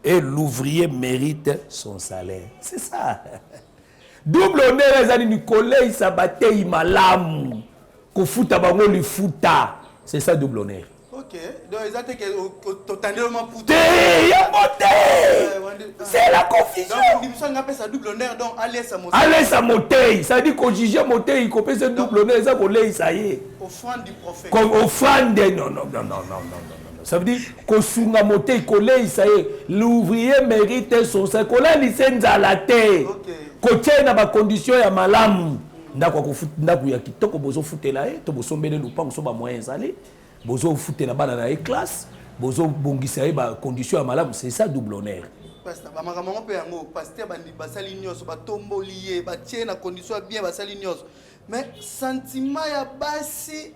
et l'ouvrier mérite son salaire. C'est ça. Double honneur, les amis, Nicolas, Sabaté, Imalamu, Kofuta, Bango, Lifuta. C'est ça, double honneur. Ok. Donc, ils ont dit que totalement pouté. C'est la confusion. Donc, on appelle ça double honneur. Donc, allez, ça monte. Allez, ça monte. Ça dit qu'on juge monte, il copie ce double honneur, ça qu'on l'a, ça y est. Offrande du prophète. Comme offrande, non. Ça veut dire qu'on sunga monte, qu'on l'a, ça y est. L'ouvrier mérite son salaire. Qu'on a licence à la terre. Ok. Côté na ba condition ya malamu ndako ndako ya kitoko bozo futela to bozo mbele lupango so ba moyen salé bozo futela bana na classe bozo bongisa ba condition ya malamu c'est ça double honneur pasteur ba makambo pe yango pasteur bandi basali nyonso ba tombolié ba tie na condition bien basali nyonso mais sentiment ya basi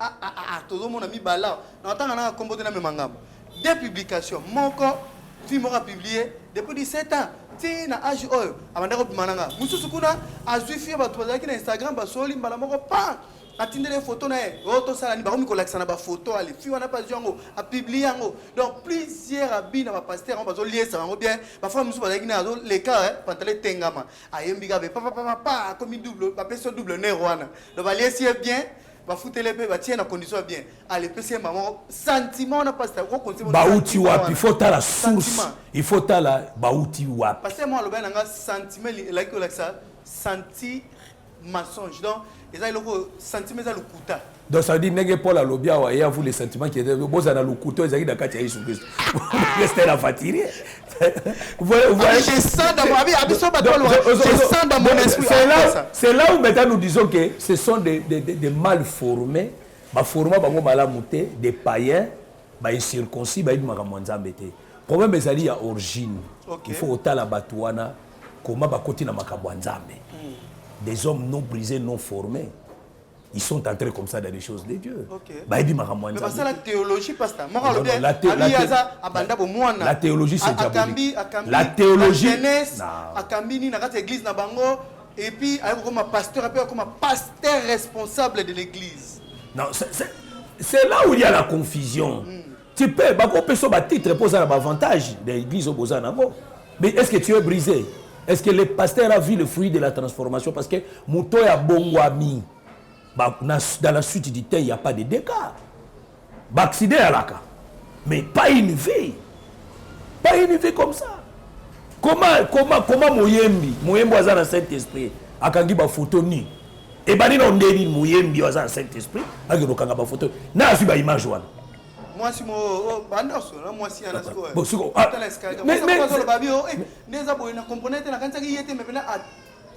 todo mona mi bala na tanga na kombote na memangamba des publications moko film aura publié depuis 17 ans na âge oyo abandako bimananga mususu kuna azufi ba tozaki na Instagram ba soli mbala moko pa atindele photo na e oto sala ni ba komi kolakisa na ba photo ali fi wana page yango a publier yango donc plusieurs abina ba pasteur on bazo lier ça yango bien ba femme mususu bazaki na zo le cas pantale tengama ayembika be pa comme double ba personne double nez wana donc ba lier si bien ba foutele pe ba tie na condition bien allez PC maman sentiment on a pas ça bauti wapi faut ta la source il faut ta la bauti wapi parce que moi le ben nga sentiment la que ça senti mensonge donc ils a le sentiment ça le kuta donc ça dit nenge Paul alobia wa ya vous les sentiments qui étaient boza na le couteau ils a dit kati ya Jésus Christ c'était la fatigue vous voyez je sens dans mon esprit c'est là où maintenant nous disons que ce sont des mal formés ba forma bango malamu te des païens ba incirconcis ba makambo nzambe te problème ezali ya origine il faut otala batuana comment ba koti na makambo nzambe des hommes non brisés non formés ils sont entrés comme ça dans les choses de Dieu. Mais parce que la théologie, pasteur. La théologie, c'est diabolique. La théologie, l'église et puis comme pasteur responsable de l'église. Non, c'est là où il y a la confusion. Tu peux, titre pour ça l'avantage de l'église au Bozanango. Mais est-ce que tu es brisé? Est-ce que le pasteur a vu le fruit de la transformation? Parce que Mouto ya Bongwami. Dans la suite du temps, il n'y a pas de dégâts. Accident à la cas. Mais pas une vie. Pas une vie comme ça. Comment Mouyembi a dans Saint-Esprit a kangi ba photo ni. Et bani na ndeni Mouyembi a dans Saint-Esprit a kangi ba photo. Na su ba image wana. Moi si mo bandoso na moi si ana sko. Bon siko. Mais neza boy na comprendre na kanza ki yete mais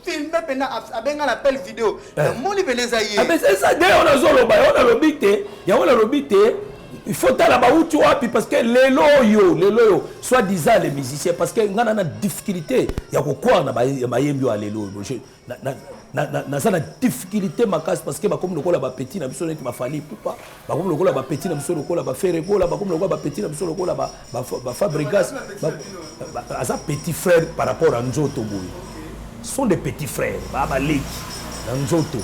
filmer pendant avec un appel vidéo. Mon libéré ça y est. Ah mais c'est ça. D'ailleurs on a zolo ba, on a lobité, ya on a lobité. Il faut tala ba où tu vois parce que les loyo, soit disant les musiciens parce que ngana na difficulté, ya ko quoi na ba yembi wa lelo. Na ça na difficulté makas parce que ba comme lokola ba petit na biso net ma fali poupa, ba comme lokola ba petit na biso lokola ba faire gola, ba comme lokola ba petit na biso lokola ba fabrigas, ba ça petit frère par rapport à Nzoto boy. Sont des petits frères, ba leki na Nzoto.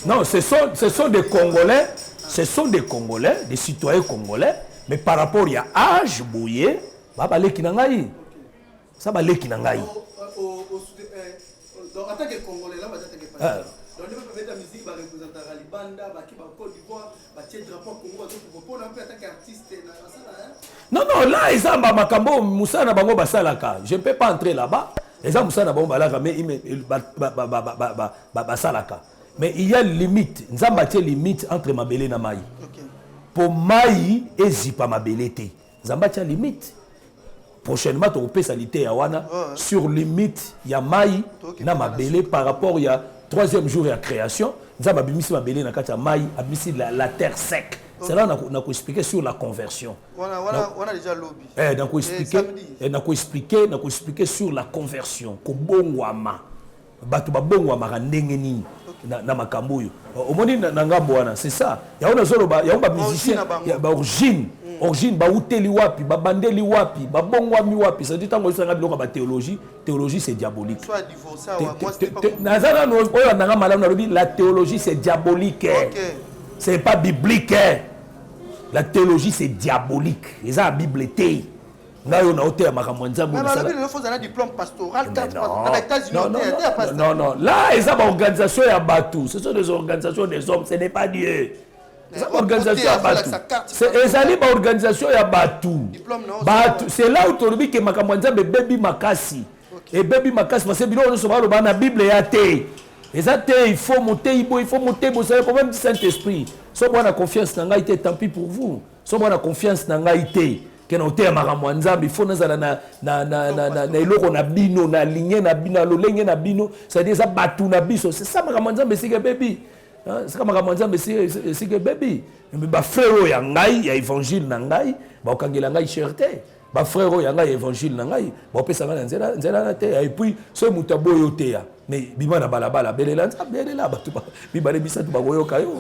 Non, ce sont des Congolais. Ce sont des Congolais, des citoyens congolais, mais par rapport à âge, bouillé, ça va aller qui n'engaille. Ça va aller qui n'engaille. En tant que Congolais, là, on va dire que pas. Donc, on peut mettre la musique, on va représenter la Libanda, on va Côte d'Ivoire, on va tirer le drapeau Congo, on peut un tant qu'artiste. Non, non, là, ils ont Makambo, Moussa Nabango Basalaka. Je ne peux pas entrer là-bas. Ils ont Moussa Nabango Basalaka, mais Basalaka. Mais il y a une limite. Nous avons une limite entre Mabélé et Maï. Pour Maï et Zipa Mabélé. Nous avons une limite. Prochainement, on peut s'aliter à Wana. Sur limite, il y a Maï et Mabélé par rapport au 3e jour de la création. Nous avons mis Mabélé dans Maï, la terre sec. C'est là qu'on a expliqué sur la conversion. On a déjà lobby. On a expliqué sur la conversion. Kobongwama. Batu babongwama ndenge nini. Na makambo oyo omoni na ngambo wana c'est ça ya ona zolo ba ya ba musicien ya ba origine ba uteli wapi ba bandeli wapi ba bongwami wapi ça dit tango sanga biloko ba théologie c'est diabolique soit divorcé moi c'est pas nazana no oyo nanga malamu na lobi la théologie c'est diabolique c'est pas biblique la théologie c'est diabolique et ça la Bible était ngayo na hotel makamwanza bon ça il faut un diplôme pastoral non là ils ont une organisation ya Batou ce sont des organisations des hommes ce n'est pas Dieu c'est une organisation ya Batou c'est une organisation ya Batou c'est là où tu dis que makamwanza baby makasi et baby makasi parce que bilo on se parle dans la Bible ya té et ça il faut monter c'est le problème du Saint-Esprit si on a confiance dans ngaïté tant pis pour vous si on a confiance dans ngaïté que nous sommes en Nzambe, il faut nous eloko na bino na ligne na bino lolenge na bino c'est-à-dire ça batu na biso c'est ça Nzambe c'est que baby c'est comme Nzambe c'est que baby mais ba frère ya ngai ya évangile na ngai ba okangela ngai cherté ba frère ya ngai évangile na ngai ba pesa na nzela na te et puis ce mutabo yo te ya mais bima na balabala belela belela batu bibale bisatu ba koyoka yo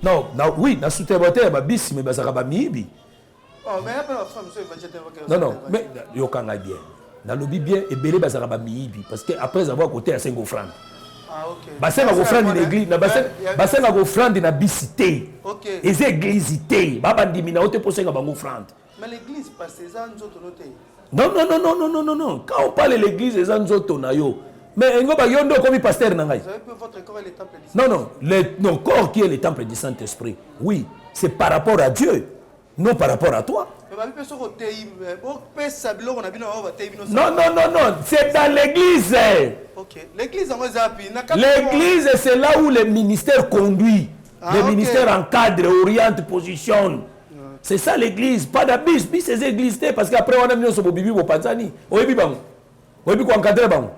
non oui na soutenir ba bis mais bazaka ba mibi non mais yokanga bien na lobi bien et belé bazaka ba mibi parce que après avoir côté à 5 francs basenga kofrandi na église na basenga kofrandi na bisité les églises té babandimi na ote posenga bango frande mais l'église parce que ça nzoto noté non quand on parle de l'église les nzoto na yo mais ngo ba yondo comme pasteur na ngai votre corps est le temple du Saint-Esprit non corps qui est le temple du Saint-Esprit oui c'est par rapport à Dieu non par rapport à toi non c'est dans l'église l'église c'est là où le ministère conduit le ministère encadre oriente positionne c'est ça l'église pas d'abus puis ces églises parce qu'après on a mis au bibi au panzani oyebi ko encadrer bango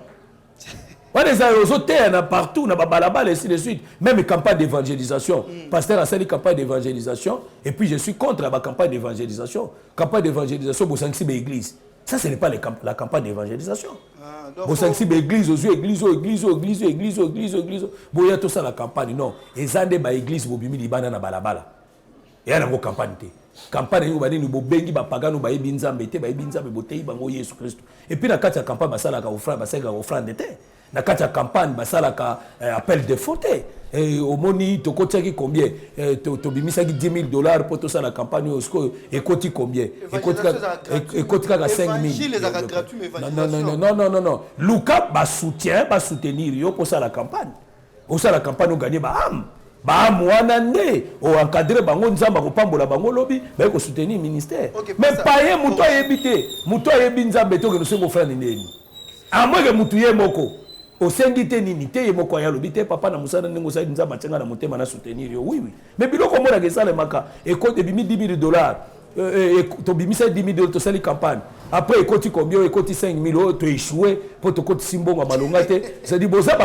on les a autres partout na balabala ainsi de suite même campagne d'évangélisation pasteur a fait campagne d'évangélisation et puis je suis contre la campagne d'évangélisation pour sanctionner l'église ça ce n'est pas la campagne d'évangélisation pour sanctionner l'église aux églises bon il y a tout ça la campagne non et ça des ba église bo bimi libana na balabala et y a une campagne campagne nous bani nous bengi ba pagano ba ebinzambe te ba ebinzambe botei bango Yesu Christ et puis na kati ya campagne basala ka offrande basala offrande te na kati ya campagne basala ka appel de faute et au moni to kotiaki combien to bimisaki $10,000 pour tout ça la campagne osko et koti combien et koti ka 5,000 non Luka ba soutenir yo pour ça la campagne pour ça la campagne on gagner ba âme wana nde o encadrer bango nzamba ko pambola bango lobi ba ko soutenir ministère mais paye muto yebi nzambe to ke no sengo frère nini amwe mutu ye moko o sengi te nini te ye moko ya lobi te papa na musana ndengo sa nzamba tsenga na motema na soutenir yo oui mais biloko mona ke sale maka e ko de $10,000 to bimisa $10,000 to sali campagne Après, quand tu combien, quand tu 5 000 euros, tu as échoué, pour te compte Simbo, c'est-à-dire, boza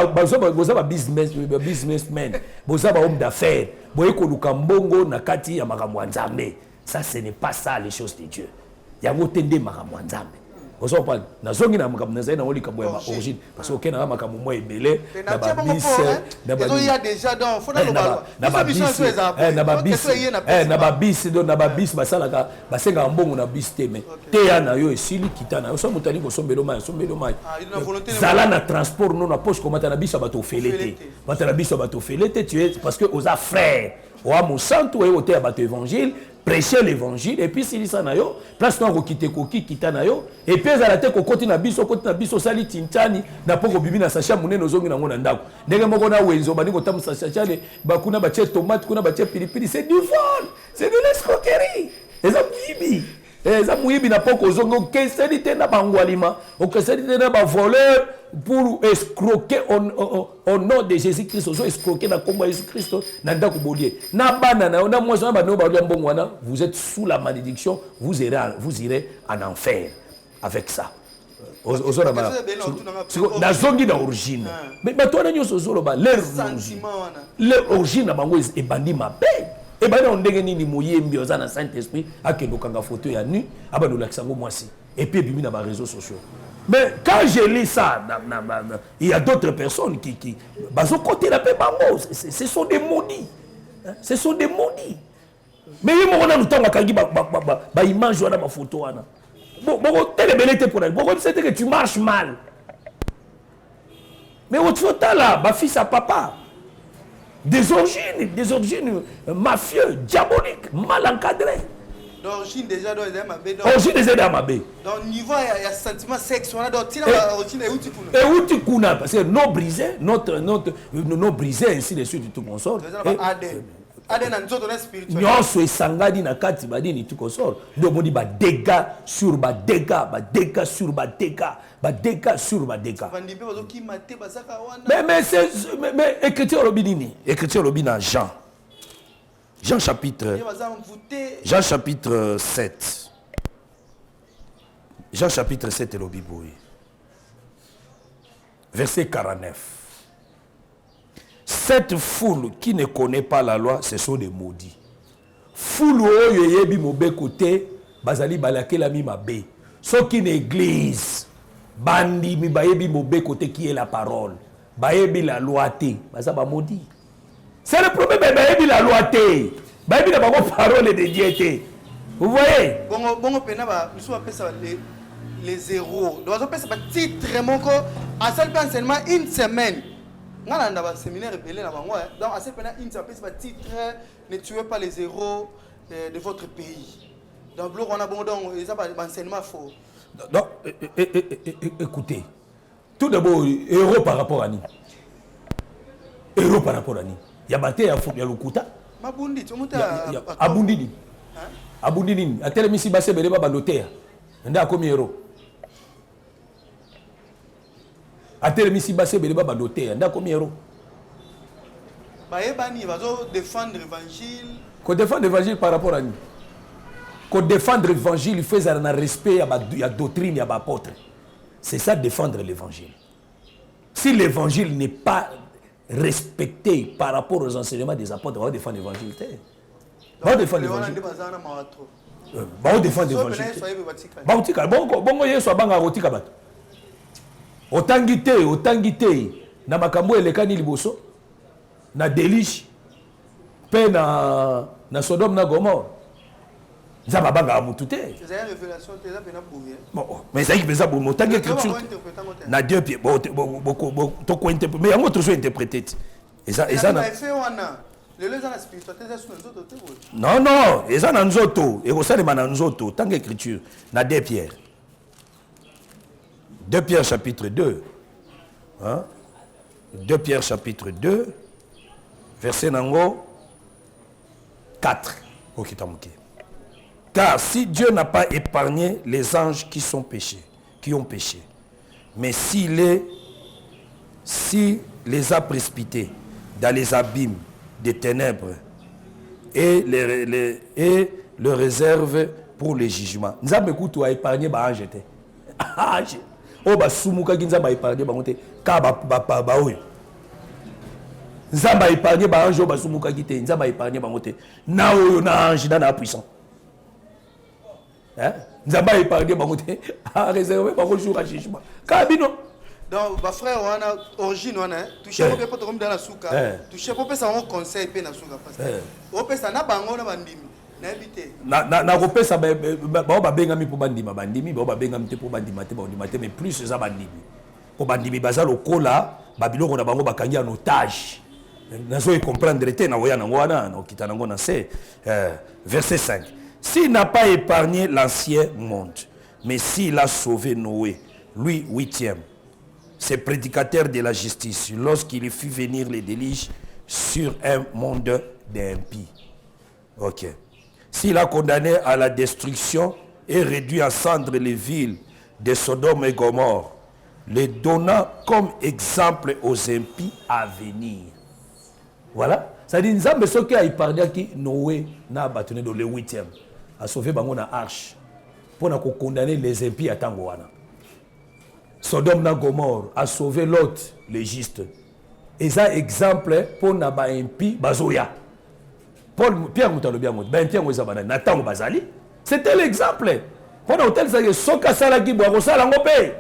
businessman, boza homme d'affaires, boye koluka mbongo na kati ya makambo ya Nzambe. Ça, ce n'est pas ça les choses de Dieu. Il y a un tende makambo ya Nzambe. Vous savez, na zongi na makambo na oli kambo ya origine, parce que na makambo mo ebele, na ba bis, na ba il y a déjà dans faut dans le balo. Na ba bis, na ba bis basalaka, basenga mbongo na bis te mais te ya na yo esili kitana. Yo so mutani ko sombelo mai. Zala na transport non na poche comment na biso bato felete. Bato na biso bato felete, tu es parce que aux frères, au amo santo et au te bato évangile. Prêcher l'évangile et puis si ça na yo place non quitter koki kita na yo et puis à la tête côté na biso sali tintani na poko bibi na sacha munene zongi na ngona ndako ndenge moko na wenzo bani ko tamu sacha le bakuna ba tomate kuna ba pilipili c'est du vol, c'est de l'escroquerie eza muibi na poko zongo keseli te na bangwalima o keseli te na ba voleur pour escroquer au nom de Jésus-Christ, aux escroquer dans le combat de Jésus-Christ, vous êtes sous la malédiction, vous irez en enfer avec ça. La zone d'origine. Mais toi, leur origine est bandit ma paix. Et bien, on dit ni moyembi aux ana Saint-Esprit, à que nous kanga photo ya nu, à ben nous l'accent moi si. Et puis bimi dans les réseaux sociaux. Mais quand je lis ça, il y a d'autres personnes qui côté la paix bango, ce sont des maudits. Ce sont des maudits. Mais il y a temps kangi ba image wana ma photo wana. Bon télébélité pour elle. Bon c'est que tu marches mal. Mais autre photo là, ma fils à papa. Des origines mafieux, diaboliques, mal encadrées. D'origine déjà dans les Amabé. Origine des Amabé. Donc niveau il y a sentiment sexuel donc il y a origine et Outikuna. Et Outikuna parce que nos brisés, nos brisés ainsi de suite tout consort. Aden nzoto na spirituel. Nyonso esangadi na kati badini tout consort. Donc on dit ba dégâts sur ba dégâts sur ba dégâts sur ba dégâts. Mais écriture robinini, écriture robina Jean. Jean chapitre 7. Jean chapitre 7 et le Bible. Verset 49. Cette foule qui ne connaît pas la loi, ce sont des maudits. Foule oyo yebi mobe côté, bazali balake la mi mabe. Ceux qui n'église, bandi mi bayebi mobe côté qui est la parole. Bayebi la loi te, baza ba maudit. C'est le problème, bayebi la loi te. Bayebi la parole de Dieu te. Vous voyez? Bon pena ba, nous sommes appelés ça les zéros. Donc on appelle ça titre mon corps à seul enseignement une semaine. On a un séminaire rebelle là donc à cette une titre ne tuez pas les héros de votre pays. Donc on a bon donc les enseignement faux. Donc écoutez, tout d'abord héros par rapport à ni. Héros par rapport à ni. Il y a batté à Lokuta. Mabundi tu montes Abundi. Abundi ni a tellement si basse beleba baloter. Nda comme héros. A tel si basse beleba badoté anda comme héros. Baebani va défendre l'évangile. Ko défendre l'évangile par rapport à nous. Ko défendre l'évangile il fait un respect à la doctrine et à l'apôtre. C'est ça défendre l'évangile. Si l'évangile n'est pas respecté par rapport aux enseignements des apôtres, on va défendre l'évangile. On va défendre l'évangile. On va défendre l'évangile. Bon Yesu abanga rotika bato. Otangite na makambo elekani liboso na Delish pe na Sodome na Gomorre nzaba banga mutu te. C'est une révélation teza pena bouye. Bon mais ça qui pesa bon otangi écriture na Dieu pied bon to ko interpréter mais yango toujours interpréter et ça na fait wana le les na spiritualité ça sur nzoto te. Non eza na nzoto et kosalema na nzoto tangi écriture na 2 Pierre 2 Pierre chapitre 2. Hein? 2 Pierre chapitre 2, verset 4. Car si Dieu n'a pas épargné les anges qui ont péché, mais s'il les a précipités dans les abîmes des ténèbres et le réserve pour le jugement. Nzambe kutu a épargné ba ange te. Ange. O ba sumuka ki nzambe a épargné ba ngote ka ba oyo. Nzambe a épargné ba ange o ba sumuka ki te, nzambe a épargné ba ngote. Na oyo na ange na puissant. Hein? Nzambe a épargné ba ngote a réservé ba ko jour à jugement. Ka bino. Donc ba frère wana origine wana touché ko pe to comme dans la souka. Touché ko pe ça on conseil pe na souka pasteur. O pe ça na bango na bandimi. Na kopesa ba bengami po bandima bandimi ba bengami te po bandima te mais plus ça bandimi po bandimi baza lokola babiloko na bango bakangi en otage nazo y comprendre te na oya nango wana na okita nango na se verset 5 s'il n'a pas épargné l'ancien monde mais s'il a sauvé Noé lui 8e c'est prédicateur de la justice lorsqu'il fit venir les déluges sur un monde d'impies. OK. S'il a condamné à la destruction et réduit en cendres les villes de Sodome et Gomorrhe, les donnant comme exemple aux impies à venir. Voilà. Ça dit, Nzambe soki a épargné qui Noé n'a battu dans le 8e, a sauvé bango na arche pour na condamner les impies à Tangoana. Sodome na Gomorrhe a sauvé Lot, le juste. Et ça exemple pour na ba impies bazoya. Paul Pierre Moutalobi Amot, ben Pierre Mouzabana, Nathan Bazali, c'était l'exemple. Pendant hôtel, ça y est, Soka Salaki, Boarosa Langopé.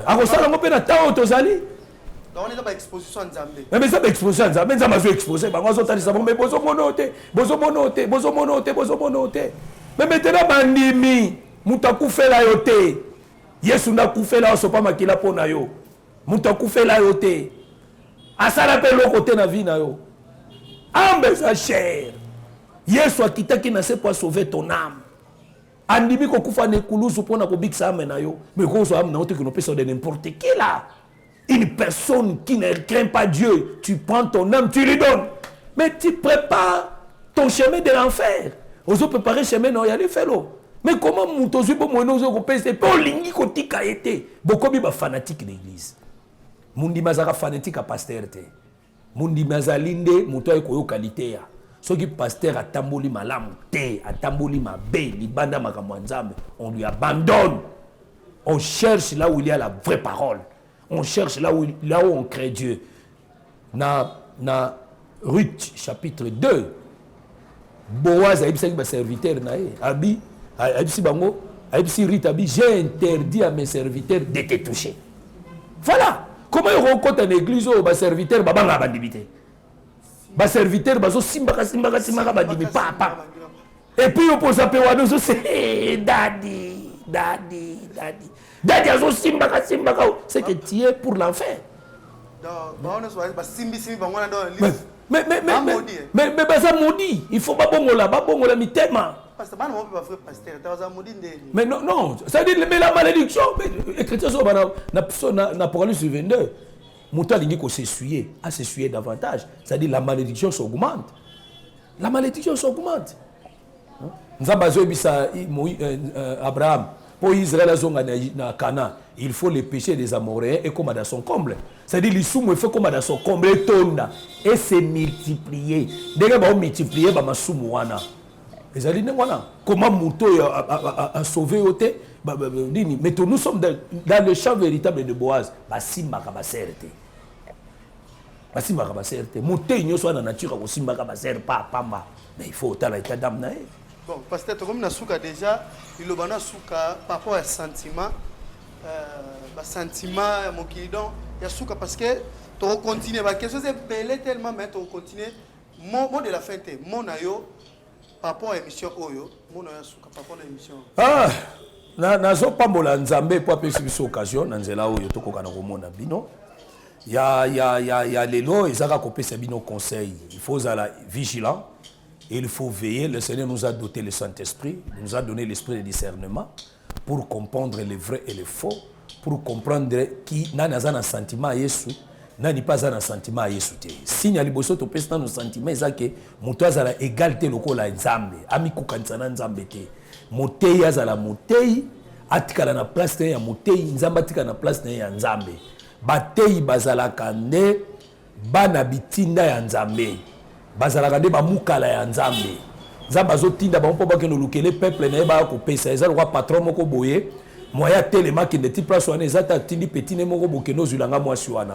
Arosa Langopé, Nathan Otozali. Donc on est dans l'exposition en Zambé. Mais ça, l'exposition en Zambé, ça m'a fait exposer. Mais bozo monote. Mais maintenant, Bandimi, Moutakou fait la yote. Yesuna Koufé la Sopa Makila Ponayo. Moutakou fait la yote. Asala pe lo côté na vie na yo. Ambe sa chair. Yesu akitaki na se pour sauver ton âme. Andimi ko kufa ne kulusu pona ko big âme na yo. Mais ko so âme na ote que no personne de n'importe qui là. Une personne qui ne craint pas Dieu, tu prends ton âme, tu lui donnes. Mais tu prépares ton chemin de l'enfer. Ozo préparer chemin no ya le felo. Mais comment mutozu bo mono zo ko pese po lingi ko tika été. Bokobi ba fanatique d'église. Mundi mazaka fanatique à pasteur te. Mundi mazalinde muto ko qualité ya. Soki pasteur atamboli malamu te, atamboli mabe, libanda makambo nzambe, on lui abandonne. On cherche là où il y a la vraie parole. On cherche là où on crée Dieu. Na Ruth chapitre 2. Boaz a dit que serviteur na abi Aïbsi Bango, Aïbsi Ritabi, j'ai interdit à mes serviteurs de te toucher. Voilà. Comment ils rencontrent en église où les serviteurs babanga bandibité. Les serviteurs bazo simbaka bandibité papa. Et puis on pose à Pewano c'est daddy. Daddy azo simbaka c'est que tu es pour l'enfer. Mais ça maudit. Il faut pas bongola mitema. Mais non, ça dit mais la malédiction. Les chrétiens sont dans l'Apocalypse 22. Mouta lingi ko s'essuyer, à s'essuyer davantage. Ça dit la malédiction s'augmente. La malédiction s'augmente. Nzabazo bisa Abraham. Pour Israël na Canaan, il faut les péchés des Amoréens et comme dans son comble. C'est-à-dire les soumou fait comme dans son comble et se multiplier. Dès que on multiplier ba masumuana. Les alliés voilà. Comment Mouto a sauvé oté mais nous sommes dans le champ véritable de Boaz. Basimba ka baserte. Basimba ka baserte. Mouté nyo soit dans la nature ko simba ka baserte pa pamba. Mais il faut autant la état d'âme na. Bon, parce que comme Nasuka déjà, il a un souka par rapport à sentiment, sentiment, mon kilidon, il y a souka parce que tu continues, quelque chose est belé tellement, mais tu continues. Mon de la fin, mon ayo, par rapport à l'émission Oyo, mon ayo souka par rapport à l'émission. Ah, nazo pambola nzambe pour appeler sur occasion, nanzela Oyo, toko kana komona bino. Il y a les lois, ils ont copié ces bino conseils. Il faut être vigilant. Il faut veiller. Le Seigneur nous a doté le Saint-Esprit, nous a donné l'esprit de discernement pour comprendre les vrais et les faux, pour comprendre qui n'a pas un sentiment à Jésus, n'a pas un sentiment à Jésus. Si nous avons un sentiment, c'est que nous avons l'égalité locale à Nzambe, ami kukansana Nzambe te. Motei azala motei, atikala na place ya motei, Nzamba atikala na place ya Nzambe. Batei bazala kande bana bitinda ya Nzambe. Bazalaka nde bamukala ya Nzambe. nzambe azotinda bango mpo bakende olukele peuple na ye baya kopesa eza lokwa patron moko boye moya telema kende ti place wana eza te atindi peti ne moko bokende ozwilanga mwasi wana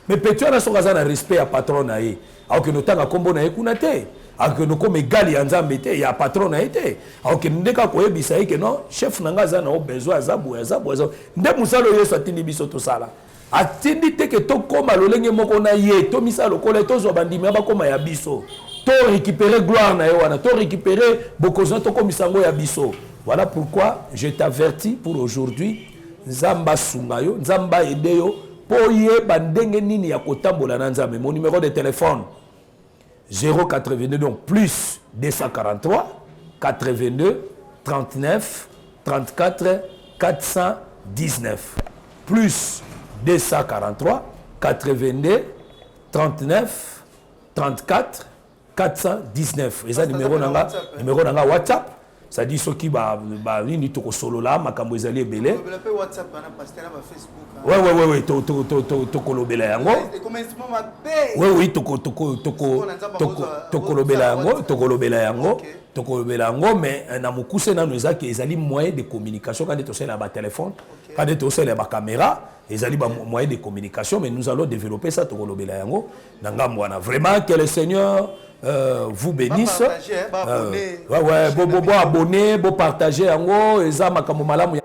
mais peti wana soki aza na respect ya patron na ye akokende otanga nkombo na ye kuna te akokende okoma egali ya nzambe te ya patron na ye te akokende nde kaka koyebisa ye ke non chef na nga aza na o besoin aza boye aza boye nde mosala oyo yesu atindi biso tosala atindi te ke tokóma lolenge moko na ye tomisala lokola tozwa bandimi ya bakóma ya biso to récupérer gloire na ye wana to récupérer bokozwa tokomisa yango ya biso. Voilà pourquoi je t'avertis pour aujourd'hui nzamba sunga yo nzamba ede yo po ye bandenge nini ya kotambola na nzambe. Mon numéro de téléphone 082 donc plus 243 82 39 34 419 plus 243 82 39 34 419 et ça numéro nanga WhatsApp ça dit ceux qui ba nini to solola makambo ezali ebele WhatsApp na pasteur na Facebook ouais to kolobela yango oui to kolobela yango mais na mukuse na nous ezaki ezali moyen de communication quand to sala ba téléphone quand to sala ba caméra ezali ba moyen de communication mais nous allons développer ça to kolobela yango na ngambo wana vraiment que le Seigneur vous bénisse. Bon abonner, bon partager yango eza makambo malamu.